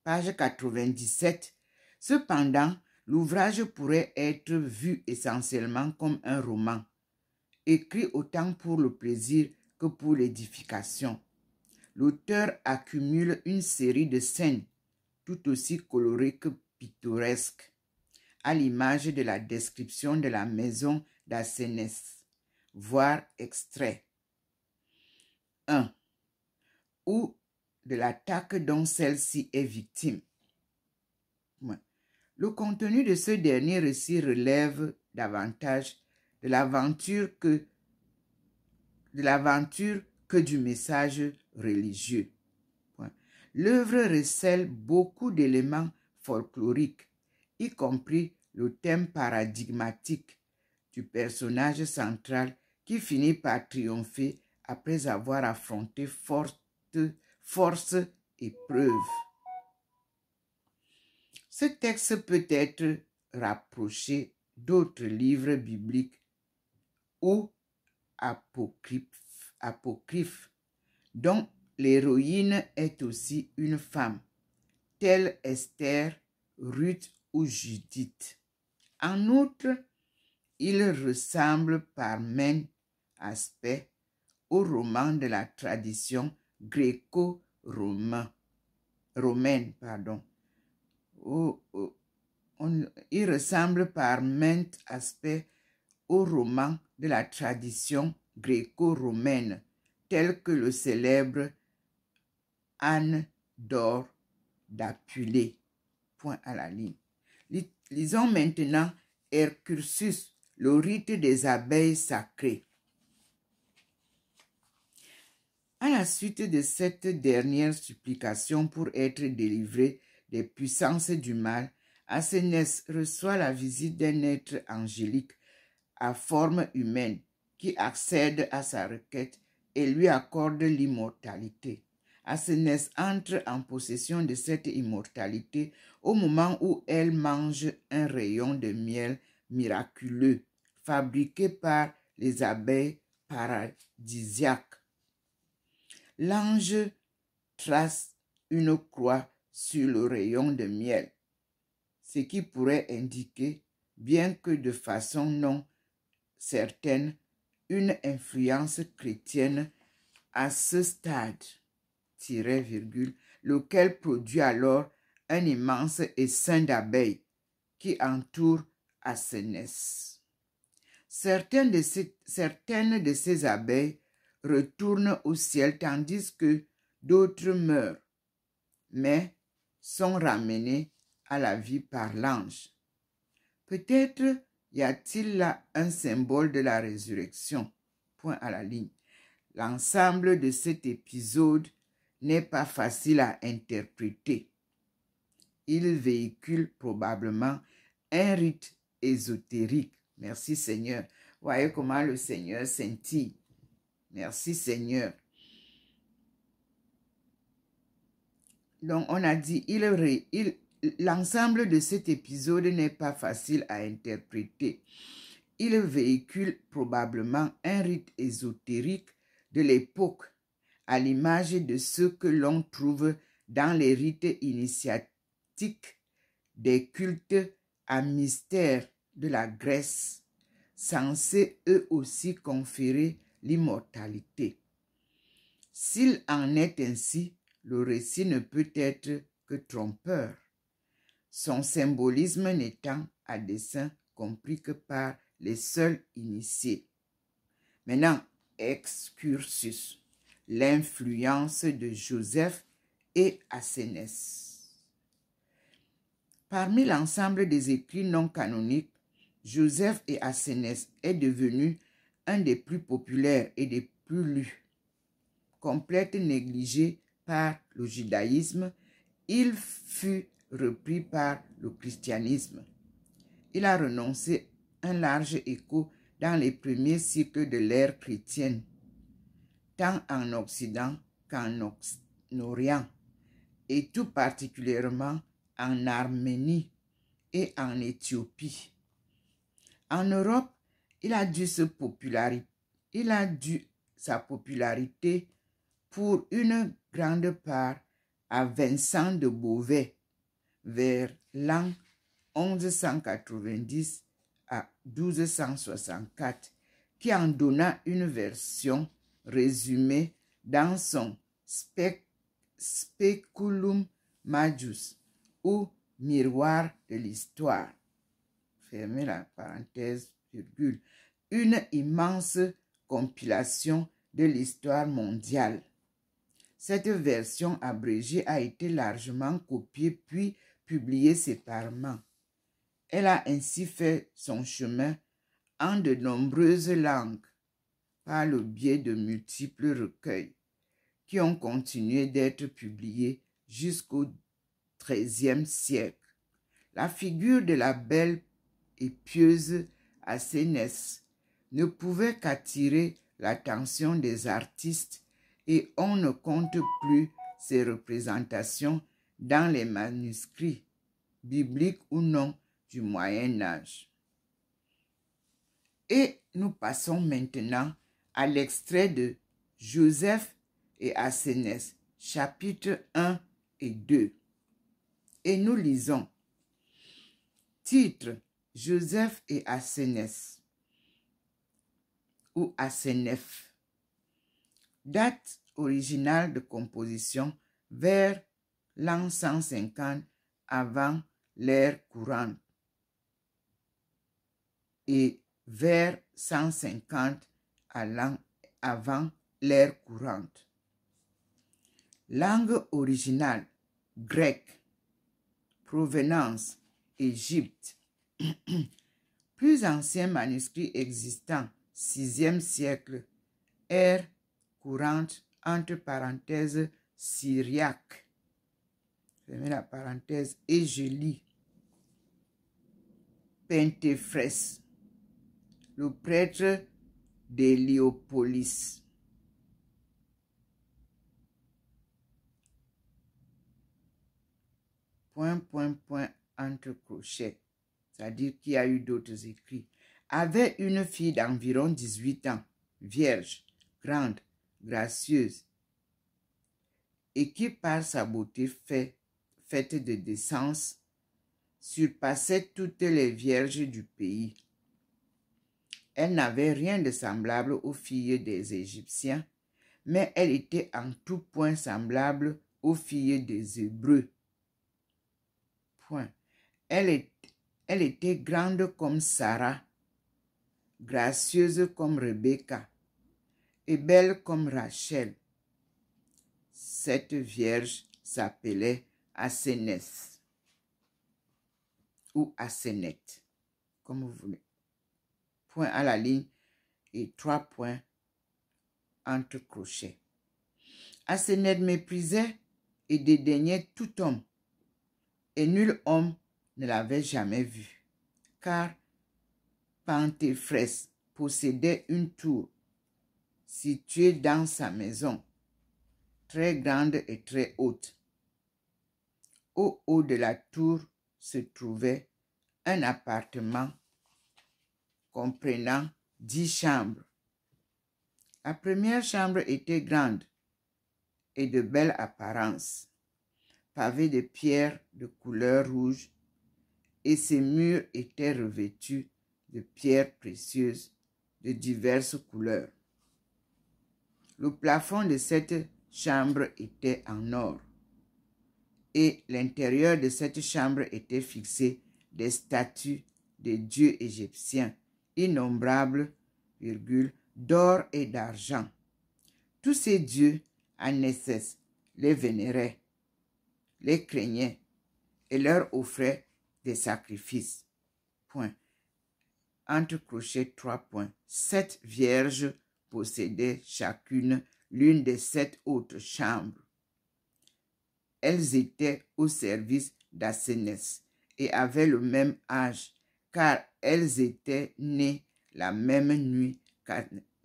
Page 97. Cependant, l'ouvrage pourrait être vu essentiellement comme un roman, écrit autant pour le plaisir que pour l'édification. L'auteur accumule une série de scènes tout aussi colorées que pittoresques, à l'image de la description de la maison d'Assénès. Voir extrait 1. Ou de l'attaque dont celle-ci est victime. Le contenu de ce dernier récit relève davantage de l'aventure que du message religieux. L'œuvre recèle beaucoup d'éléments folkloriques, y compris le thème paradigmatique du personnage central qui finit par triompher après avoir affronté force épreuve. Ce texte peut être rapproché d'autres livres bibliques ou apocryphes, dont l'héroïne est aussi une femme, telle Esther, Ruth ou Judith. En outre, il ressemble par même aspect au roman de la tradition gréco-romaine. Il ressemble par maint aspect au roman de la tradition gréco-romaine, tel que le célèbre Anne d'Or d'Apulée. Point à la ligne. Lisons maintenant Hercursus, le rite des abeilles sacrées. À la suite de cette dernière supplication pour être délivré des puissances du mal, Assénès reçoit la visite d'un être angélique à forme humaine qui accède à sa requête et lui accorde l'immortalité. Assénès entre en possession de cette immortalité au moment où elle mange un rayon de miel miraculeux fabriqué par les abeilles paradisiaques. L'ange trace une croix sur le rayon de miel, ce qui pourrait indiquer, bien que de façon non certaine, une influence chrétienne à ce stade, lequel produit alors un immense essaim d'abeilles qui entoure Assénès. Certaines de ces abeilles retournent au ciel tandis que d'autres meurent, mais sont ramenées à la vie par l'ange. Peut-être y a-t-il là un symbole de la résurrection. Point à la ligne. L'ensemble de cet épisode n'est pas facile à interpréter. Il véhicule probablement un rite ésotérique. Merci Seigneur. Voyez comment le Seigneur scintille. Merci Seigneur. Donc on a dit, l'ensemble de cet épisode n'est pas facile à interpréter. Il véhicule probablement un rite ésotérique de l'époque, à l'image de ceux que l'on trouve dans les rites initiatiques des cultes à mystère de la Grèce, censés eux aussi conférer l'immortalité. S'il en est ainsi, le récit ne peut être que trompeur, son symbolisme n'étant à dessein compris que par les seuls initiés. Maintenant, excursus, l'influence de Joseph et Assénès. Parmi l'ensemble des écrits non canoniques, Joseph et Assénès est devenu un des plus populaires et des plus lus. Complète négligé par le judaïsme, il fut repris par le christianisme. Il a renoncé un large écho dans les premiers cycles de l'ère chrétienne, tant en Occident qu'en Orient, et tout particulièrement en Arménie et en Éthiopie. En Europe, il a dû sa popularité pour une grande part à Vincent de Beauvais, vers l'an 1190 à 1264, qui en donna une version résumée dans son Speculum Majus, ou miroir de l'histoire. Fermez la parenthèse, virgule. Une immense compilation de l'histoire mondiale. Cette version abrégée a été largement copiée puis publiée séparément. Elle a ainsi fait son chemin en de nombreuses langues par le biais de multiples recueils qui ont continué d'être publiés jusqu'au XIIIe siècle. La figure de la belle et pieuse Assénès ne pouvait qu'attirer l'attention des artistes et on ne compte plus ses représentations dans les manuscrits, bibliques ou non, du Moyen Âge. Et nous passons maintenant à l'extrait de Joseph et Assénès, chapitres 1 et 2. Et nous lisons. Titre: Joseph et Assénès ou Asénèphe. Date originale de composition vers l'an 150 avant l'ère courante et vers 150 avant l'ère courante. Langue originale, grec. Provenance, Égypte. Plus ancien manuscrit existant, 6e siècle, ère courante entre parenthèses, syriaque. Fermez la parenthèse et je lis. Pentéphrès, le prêtre d'Héliopolis. Entre crochets, c'est-à-dire qu'il y a eu d'autres écrits, avait une fille d'environ 18 ans, vierge, grande, gracieuse, et qui par sa beauté faite de décence, surpassait toutes les vierges du pays. Elle n'avait rien de semblable aux filles des Égyptiens, mais elle était en tout point semblable aux filles des Hébreux. Elle était grande comme Sarah, gracieuse comme Rebecca et belle comme Rachel. Cette vierge s'appelait Asénès ou Asénète, comme vous voulez. Point à la ligne et 3 points entre crochets. Asénète méprisait et dédaignait tout homme, et nul homme ne l'avait jamais vue, car Pentéphrès possédait une tour située dans sa maison, très grande et très haute. Au haut de la tour se trouvait un appartement comprenant 10 chambres. La première chambre était grande et de belle apparence, pavée de pierres de couleur rouge, et ses murs étaient revêtus de pierres précieuses de diverses couleurs. Le plafond de cette chambre était en or, et l'intérieur de cette chambre était fixé des statues de dieux égyptiens, innombrables, d'or et d'argent. Tous ces dieux, Anécès les vénérait, les craignait et leur offrait des sacrifices. Entre crochets 3 points. 7 vierges possédaient chacune l'une des 7 autres chambres. Elles étaient au service d'Asénès et avaient le même âge, car elles étaient nées la même nuit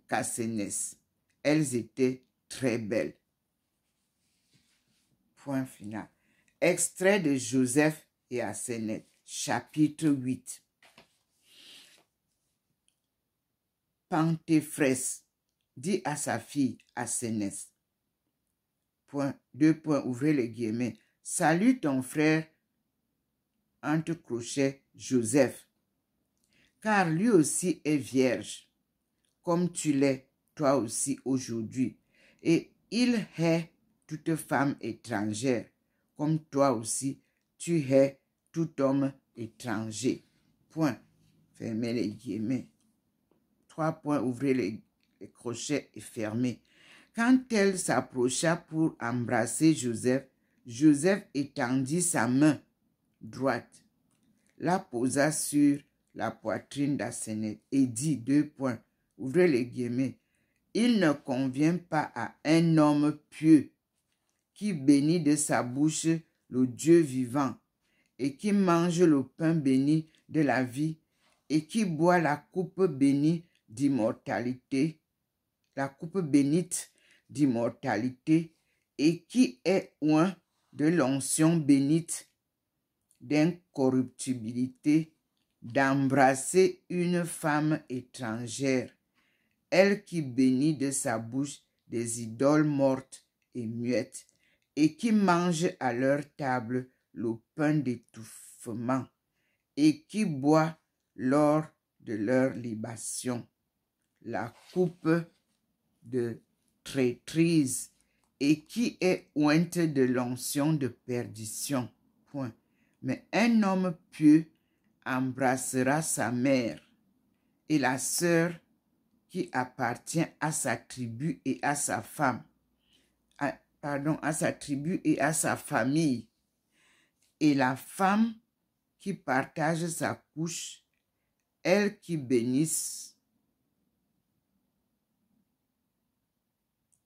qu'Asénès. Elles étaient très belles. Point final. Extrait de Joseph et Asénète, chapitre 8. Pentéphrès dit à sa fille Asénès, ouvrez les guillemets, salue ton frère, entre crochets, Joseph, car lui aussi est vierge, comme tu l'es, toi aussi aujourd'hui, et il hait toute femme étrangère, comme toi aussi tu hais tout homme étranger. Fermez les guillemets. 3 points, ouvrez les crochets et fermez. Quand elle s'approcha pour embrasser Joseph, Joseph étendit sa main droite, la posa sur la poitrine d'Asénète et dit, 2 points, ouvrez les guillemets, il ne convient pas à un homme pieux qui bénit de sa bouche le Dieu vivant et qui mange le pain béni de la vie et qui boit la coupe bénie d'immortalité, la coupe bénite d'immortalité et qui est oint de l'onction bénite d'incorruptibilité, d'embrasser une femme étrangère, elle qui bénit de sa bouche des idoles mortes et muettes, et qui mange à leur table le pain d'étouffement, et qui boit lors de leur libation la coupe de traîtrise, et qui est ointe de l'onction de perdition. Mais un homme pieux embrassera sa mère et la sœur qui appartient à sa tribu et à sa femme, à sa tribu et à sa famille, et la femme qui partage sa couche, elle qui bénisse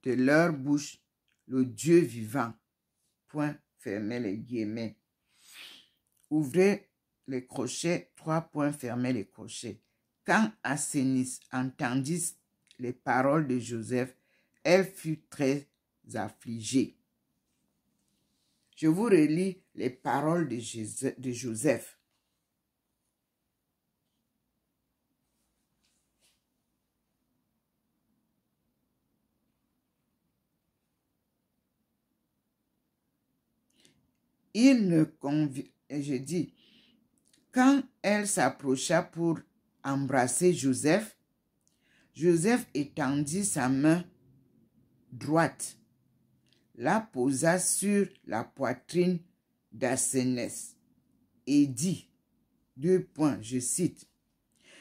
de leur bouche le Dieu vivant. Point, fermez les guillemets. Ouvrez les crochets, 3 points, fermez les crochets. Quand Asénis entendit les paroles de Joseph, elle fut très affligée. Je vous relis les paroles de Joseph. Il ne convient, je dis, quand elle s'approcha pour embrasser Joseph, Joseph étendit sa main droite, la posa sur la poitrine d'Asénès et dit, 2 points, je cite,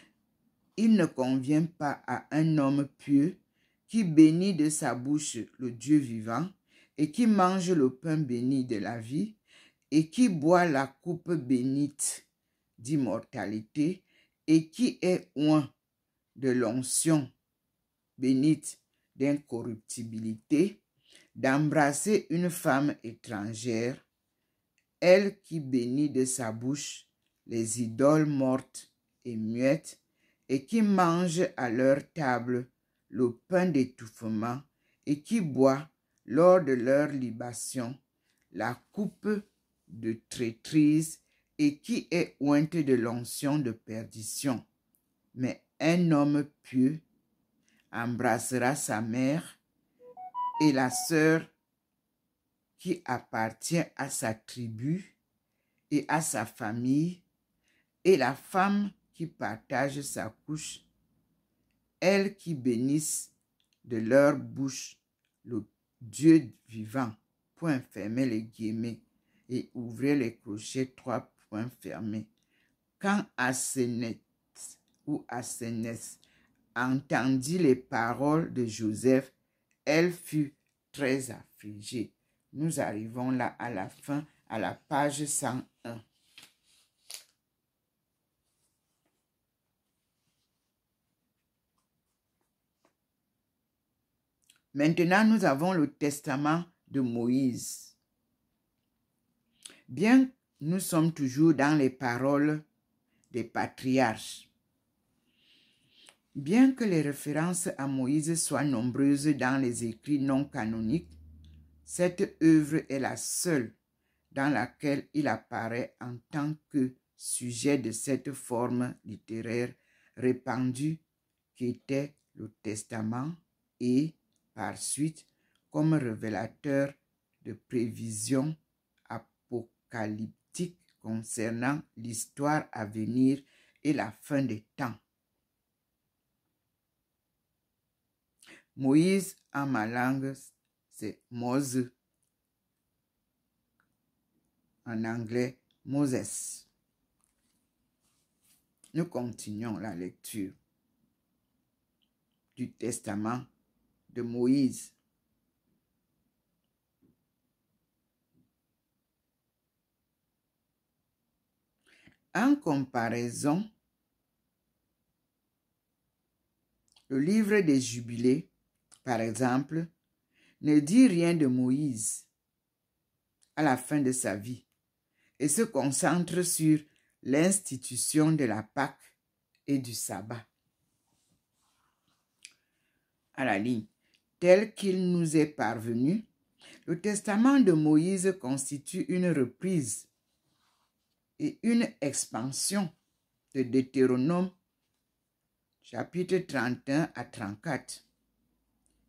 « Il ne convient pas à un homme pieux qui bénit de sa bouche le Dieu vivant et qui mange le pain béni de la vie et qui boit la coupe bénite d'immortalité et qui est oint de l'onction bénite d'incorruptibilité, d'embrasser une femme étrangère, elle qui bénit de sa bouche les idoles mortes et muettes, et qui mange à leur table le pain d'étouffement, et qui boit, lors de leur libation, la coupe de traîtrise, et qui est ointe de l'onction de perdition. Mais un homme pieux embrassera sa mère et la sœur qui appartient à sa tribu et à sa famille, et la femme qui partage sa couche, elles qui bénissent de leur bouche le Dieu vivant. Point, fermez les guillemets et ouvrez les crochets, 3 points fermés. Quand Asénès entendit les paroles de Joseph, elle fut très affligée. Nous arrivons là à la fin, à la page 101. Maintenant, nous avons le testament de Moïse. Bien, nous sommes toujours dans les paroles des patriarches. Bien que les références à Moïse soient nombreuses dans les écrits non canoniques, cette œuvre est la seule dans laquelle il apparaît en tant que sujet de cette forme littéraire répandue qu'était le testament et, par suite, comme révélateur de prévisions apocalyptiques concernant l'histoire à venir et la fin des temps. Moïse, en ma langue, c'est Mose. En anglais, Moses. Nous continuons la lecture du testament de Moïse. En comparaison, le livre des Jubilés, par exemple, ne dit rien de Moïse à la fin de sa vie et se concentre sur l'institution de la Pâque et du sabbat. À la ligne, tel qu'il nous est parvenu, le testament de Moïse constitue une reprise et une expansion de Deutéronome chapitre 31 à 34.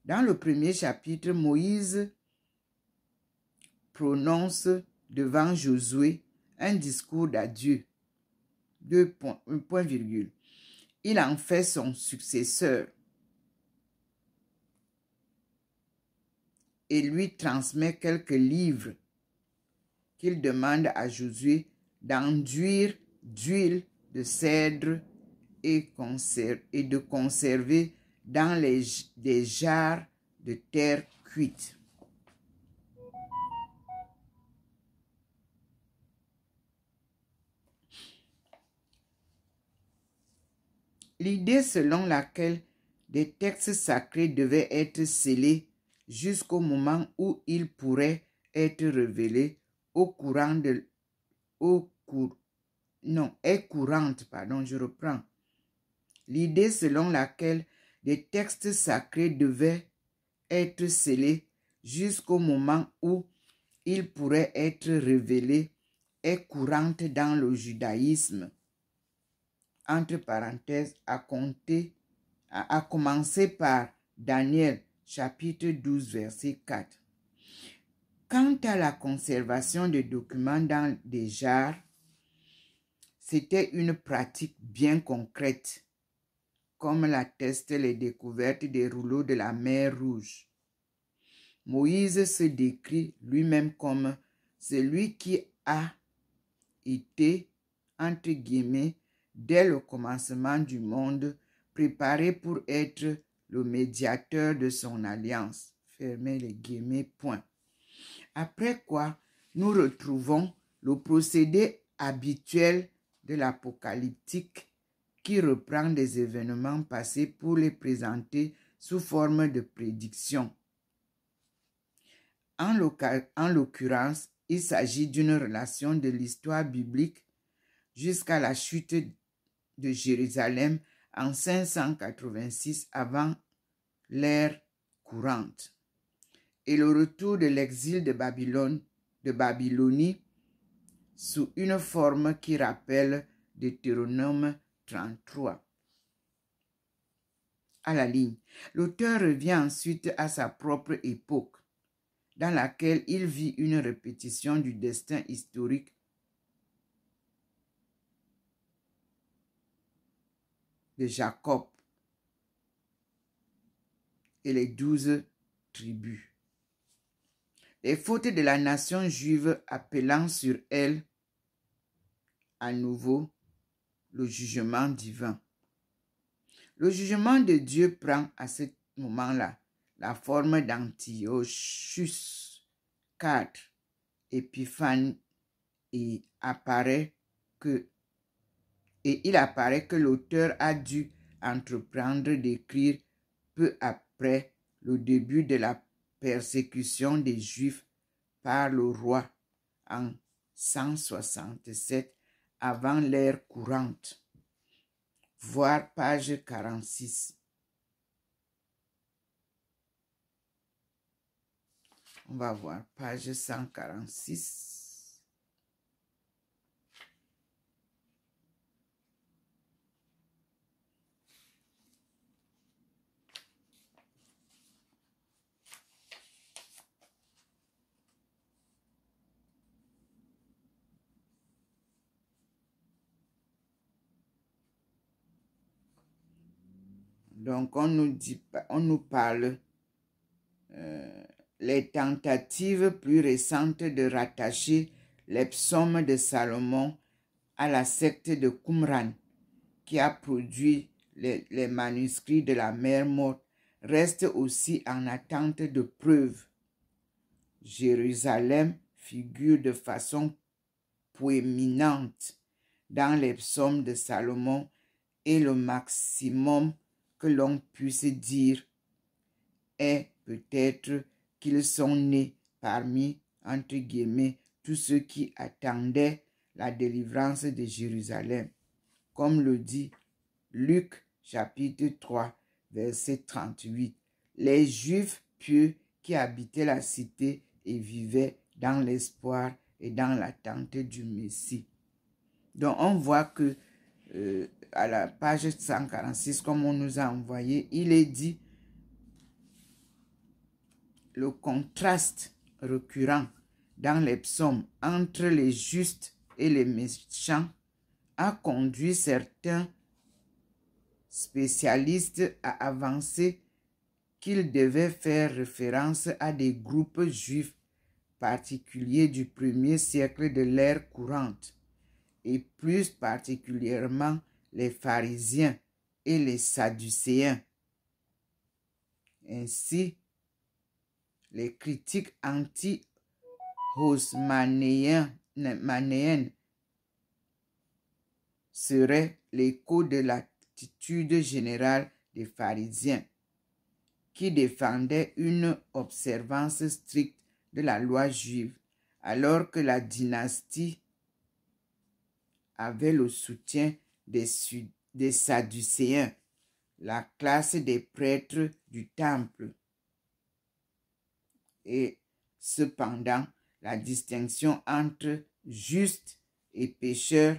Dans le premier chapitre, Moïse prononce devant Josué un discours d'adieu. Un point virgule. Il en fait son successeur et lui transmet quelques livres qu'il demande à Josué d'enduire d'huile de cèdre et de conserver dans des jarres de terre cuite. L'idée selon laquelle des textes sacrés devaient être scellés jusqu'au moment où il pourrait être révélé est courante, je reprends. L'idée selon laquelle des textes sacrés devaient être scellés jusqu'au moment où ils pourraient être révélés est courante dans le judaïsme. Entre parenthèses, à commencer par Daniel, chapitre 12, verset 4. Quant à la conservation des documents dans des jarres, c'était une pratique bien concrète, comme l'attestent les découvertes des rouleaux de la mer Rouge. Moïse se décrit lui-même comme celui qui a été, entre guillemets, dès le commencement du monde, préparé pour être le médiateur de son alliance. Fermez les guillemets, point. Après quoi, nous retrouvons le procédé habituel de l'apocalyptique qui reprend des événements passés pour les présenter sous forme de prédictions. En l'occurrence, il s'agit d'une relation de l'histoire biblique jusqu'à la chute de Jérusalem en 586 avant l'ère courante et le retour de l'exil de Babylonie sous une forme qui rappelle Deutéronome 33. À la ligne, l'auteur revient ensuite à sa propre époque, dans laquelle il vit une répétition du destin historique de Jacob et les 12 tribus. Les fautes de la nation juive appelant sur elle à nouveau le jugement divin. Le jugement de Dieu prend à ce moment-là la forme d'Antiochus IV Épiphane et il apparaît que l'auteur a dû entreprendre d'écrire peu après le début de la persécution des Juifs par le roi en 167 avant l'ère courante. Voir page 46. On va voir page 146. Donc, on nous parle les tentatives plus récentes de rattacher les psaumes de Salomon à la secte de Qumran, qui a produit les manuscrits de la mer morte, restent aussi en attente de preuves. Jérusalem figure de façon proéminente dans les psaumes de Salomon et le maximum que l'on puisse dire est peut-être qu'ils sont nés parmi, entre guillemets, tous ceux qui attendaient la délivrance de Jérusalem, comme le dit Luc chapitre 3, verset 38. Les Juifs pieux qui habitaient la cité et vivaient dans l'espoir et dans l'attente du Messie. Donc on voit que à la page 146, comme on nous a envoyé, il est dit le contraste récurrent dans les psaumes entre les justes et les méchants a conduit certains spécialistes à avancer qu'il devait faire référence à des groupes juifs particuliers du premier siècle de l'ère courante, et plus particulièrement les pharisiens et les sadducéens. Ainsi, les critiques anti-hosmanéennes seraient l'écho de l'attitude générale des pharisiens. qui défendait une observance stricte de la loi juive, alors que la dynastie avait le soutien des Sadducéens, la classe des prêtres du temple. Et cependant, la distinction entre juste et pécheur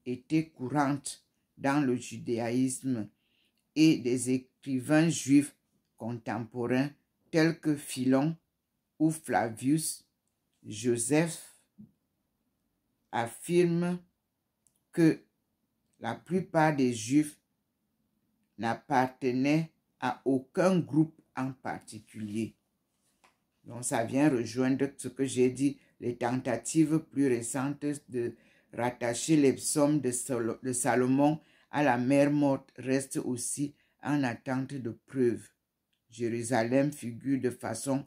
était courante dans le judaïsme, et des écrivains juifs contemporains tels que Philon ou Flavius Joseph affirment que la plupart des juifs n'appartenaient à aucun groupe en particulier. Donc ça vient rejoindre ce que j'ai dit, les tentatives plus récentes de rattacher les psaumes de Salomon à la mer morte restent aussi en attente de preuves. Jérusalem figure de façon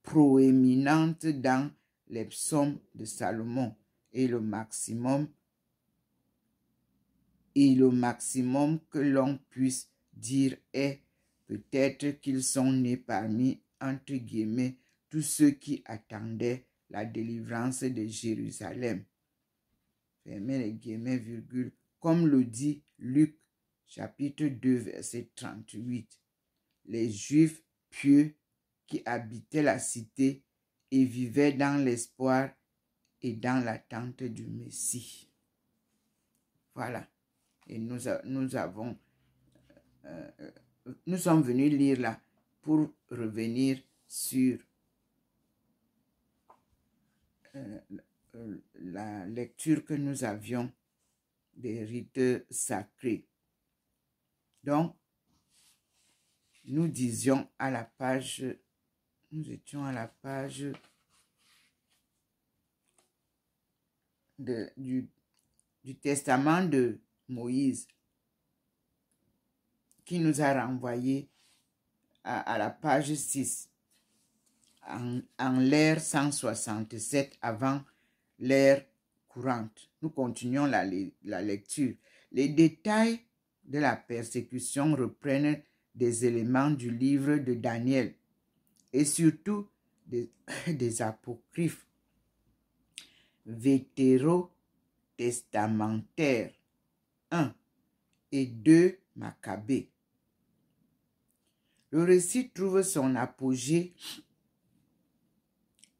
proéminente dans les psaumes de Salomon et le maximum que l'on puisse dire est peut-être qu'ils sont nés parmi, entre guillemets, tous ceux qui attendaient la délivrance de Jérusalem. Fermez les guillemets, virgule, comme le dit Luc, chapitre 2, verset 38. Les Juifs pieux qui habitaient la cité et vivaient dans l'espoir et dans l'attente du Messie. Voilà. Et nous sommes venus lire là pour revenir sur la lecture que nous avions des rites sacrés. Donc, nous étions à la page du testament de Moïse, qui nous a renvoyé à la page 6, en l'ère 167 avant l'ère courante. Nous continuons la lecture. Les détails de la persécution reprennent des éléments du livre de Daniel et surtout des apocryphes vétérotestamentaires 1 et 2 Maccabées. Le récit trouve son apogée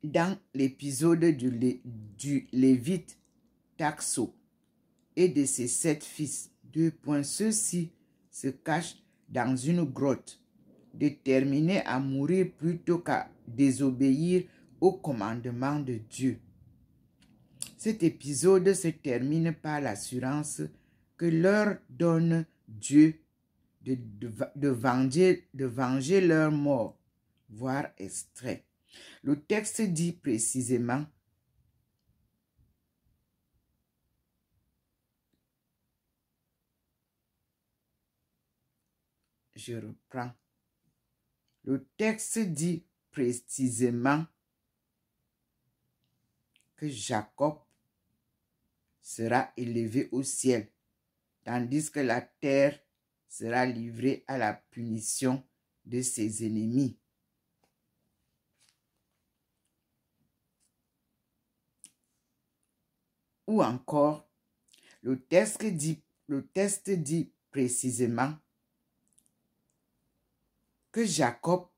dans l'épisode du Lévite Taxo et de ses 7 fils. Ceux-ci se cachent dans une grotte, déterminés à mourir plutôt qu'à désobéir au commandement de Dieu. Cet épisode se termine par l'assurance que leur donne Dieu de venger leur mort, voire extrait. Le texte dit précisément je reprends. Le texte dit précisément que Jacob sera élevé au ciel, tandis que la terre sera livrée à la punition de ses ennemis. Ou encore, le texte dit précisément que Jacob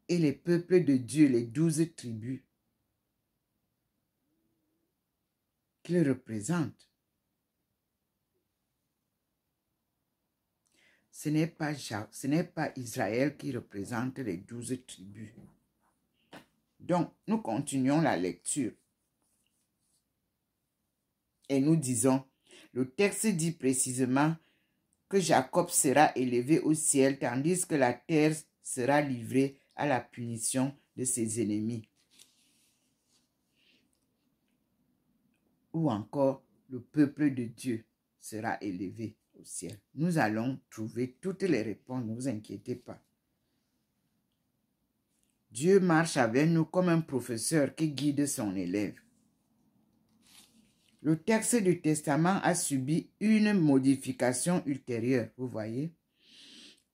et les peuples de Dieu, les 12 tribus qu'il représente, ce n'est pas Israël qui représente les 12 tribus. Donc, nous continuons la lecture. Et nous disons, le texte dit précisément que Jacob sera élevé au ciel, tandis que la terre sera livrée à la punition de ses ennemis. Ou encore, le peuple de Dieu sera élevé au ciel. Nous allons trouver toutes les réponses, ne vous inquiétez pas. Dieu marche avec nous comme un professeur qui guide son élève. Le texte du testament a subi une modification ultérieure, vous voyez.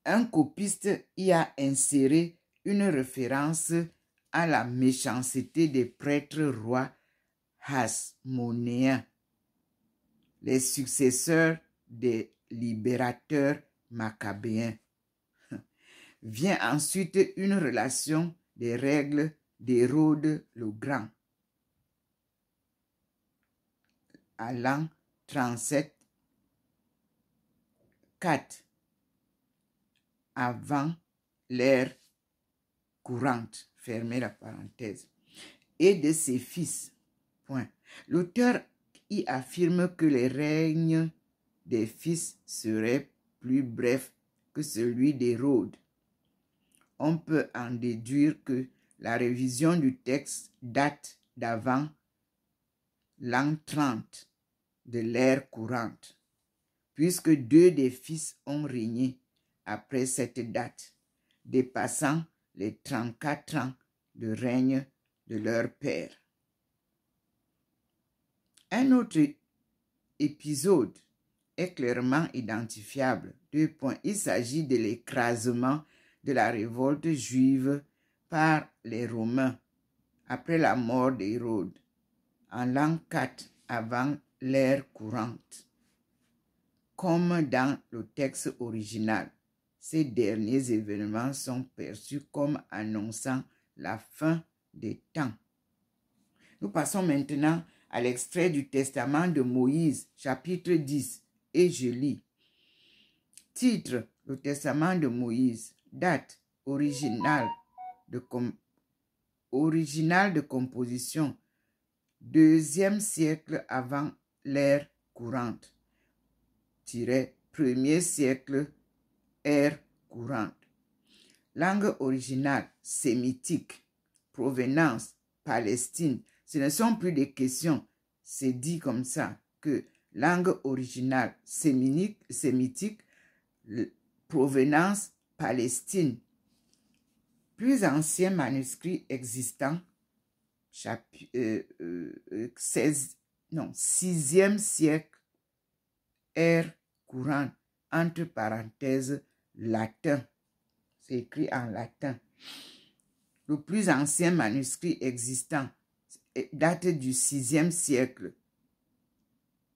un copiste y a inséré une référence à la méchanceté des prêtres rois hasmonéens, les successeurs des libérateurs maccabéens. Vient ensuite une relation des règles d'Hérode le Grand. À l'an 37, 4 avant l'ère courante, fermez la parenthèse, et de ses fils. Point. L'auteur y affirme que les règnes des fils seraient plus brefs que celui d'Hérode. On peut en déduire que la révision du texte date d'avant l'an 30 de l'ère courante, puisque 2 des fils ont régné après cette date, dépassant les 34 ans de règne de leur père. Un autre épisode est clairement identifiable. 2 points. Il s'agit de l'écrasement de la révolte juive par les Romains après la mort d'Hérode en l'an 4 avant l'ère courante. Comme dans le texte original, ces derniers événements sont perçus comme annonçant la fin des temps. Nous passons maintenant à l'extrait du Testament de Moïse, chapitre 10, et je lis. Titre: le Testament de Moïse. Date: originale de composition, 2e siècle avant l'ère courante, premier siècle ère courante. Langue originale sémitique, provenance Palestine. Ce ne sont plus des questions, c'est dit comme ça que langue originale sémitique, provenance Palestine. Plus ancien manuscrit existant, 6e siècle, ère courante, entre parenthèses, latin. C'est écrit en latin. Le plus ancien manuscrit existant date du 6e siècle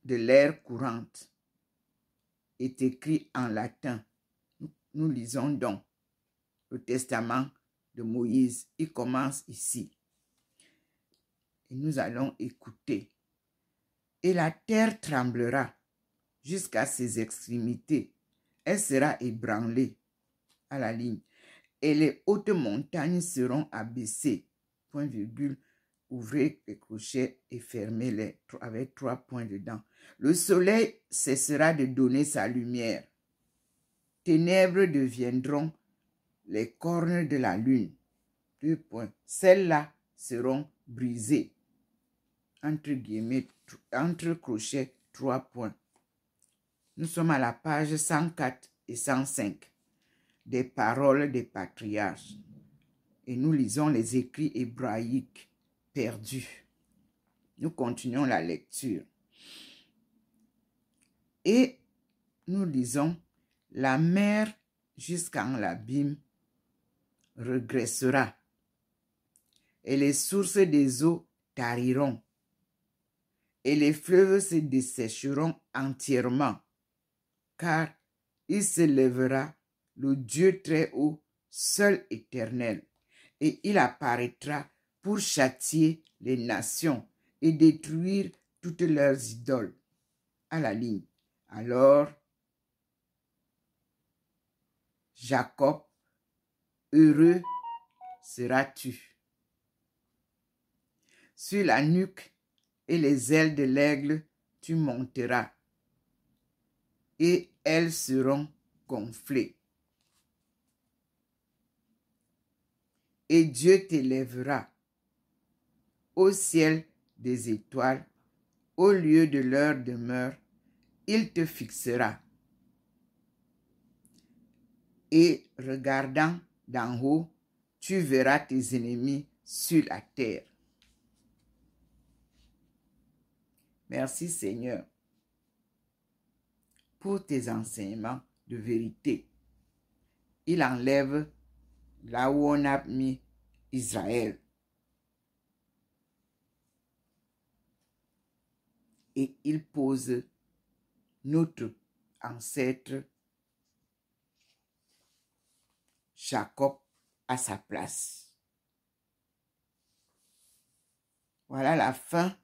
de l'ère courante. Est écrit en latin. Nous lisons donc le testament de Moïse. Il commence ici. Et nous allons écouter. Et la terre tremblera jusqu'à ses extrémités. Elle sera ébranlée, à la ligne. Et les hautes montagnes seront abaissées. Point virgule. Ouvrez les crochets et fermez-les avec 3 points dedans. Le soleil cessera de donner sa lumière. Ténèbres deviendront les cornes de la lune. 2 points. Celles-là seront brisées. Entre guillemets, entre crochets, 3 points. Nous sommes à la page 104 et 105 des paroles des patriarches. Et nous lisons les écrits hébraïques perdus. Nous continuons la lecture. Et nous lisons: la mer jusqu'en l'abîme regressera, et les sources des eaux tariront, et les fleuves se dessécheront entièrement, car il se lèvera le Dieu très haut, seul éternel, et il apparaîtra pour châtier les nations et détruire toutes leurs idoles. À la ligne. Alors, Jacob, heureux seras-tu. Sur la nuque et les ailes de l'aigle, tu monteras, et elles seront gonflées. Et Dieu t'élèvera au ciel des étoiles, au lieu de leur demeure, il te fixera. Et regardant d'en haut, tu verras tes ennemis sur la terre. Merci Seigneur pour tes enseignements de vérité. il enlève là où on a mis Israël. Et il pose notre ancêtre Jacob à sa place. Voilà la fin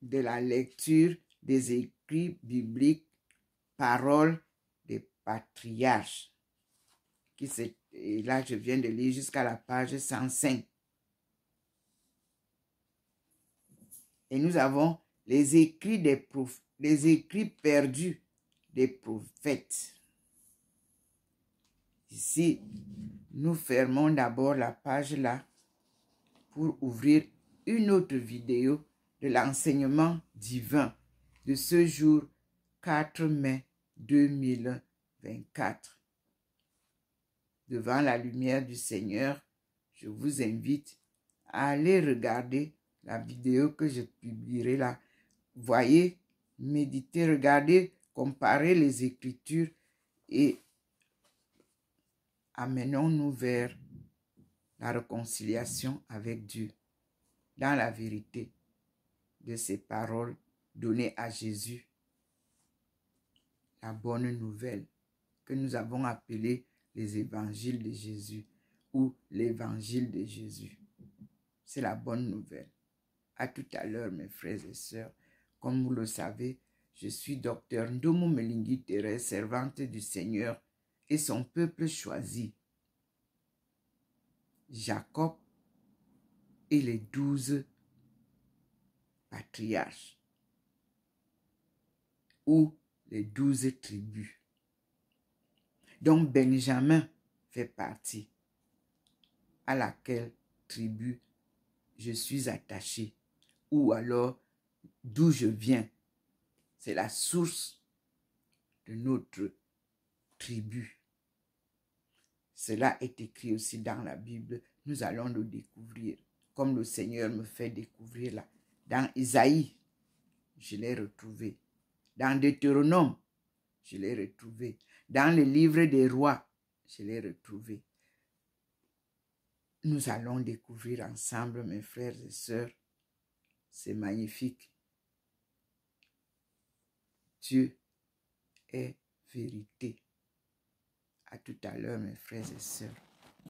de la lecture des écrits bibliques, paroles des patriarches. Et là, je viens de lire jusqu'à la page 105. Et nous avons les écrits les écrits perdus des prophètes. Ici, nous fermons d'abord la page là pour ouvrir une autre vidéo de l'enseignement divin de ce jour 4 mai 2024. Devant la lumière du Seigneur, je vous invite à aller regarder la vidéo que je publierai là. Voyez, méditez, regardez, comparez les Écritures et amenons-nous vers la réconciliation avec Dieu dans la vérité de ces paroles données à Jésus, la bonne nouvelle que nous avons appelée les évangiles de Jésus ou l'évangile de Jésus. C'est la bonne nouvelle. À tout à l'heure, mes frères et sœurs. Comme vous le savez, je suis docteur Ndomo Melingi Thérèse, servante du Seigneur et son peuple choisi. Jacob et les 12 patriarches ou les 12 tribus dont Benjamin fait partie, à laquelle tribu je suis attaché, ou alors d'où je viens. C'est la source de notre tribu. Cela est écrit aussi dans la Bible. Nous allons le découvrir, comme le Seigneur me fait découvrir là. Dans Isaïe, je l'ai retrouvé. Dans Deutéronome, je l'ai retrouvé. Dans le livre des rois, je l'ai retrouvé. Nous allons découvrir ensemble, mes frères et sœurs. C'est magnifique. Dieu est vérité. À tout à l'heure, mes frères et sœurs.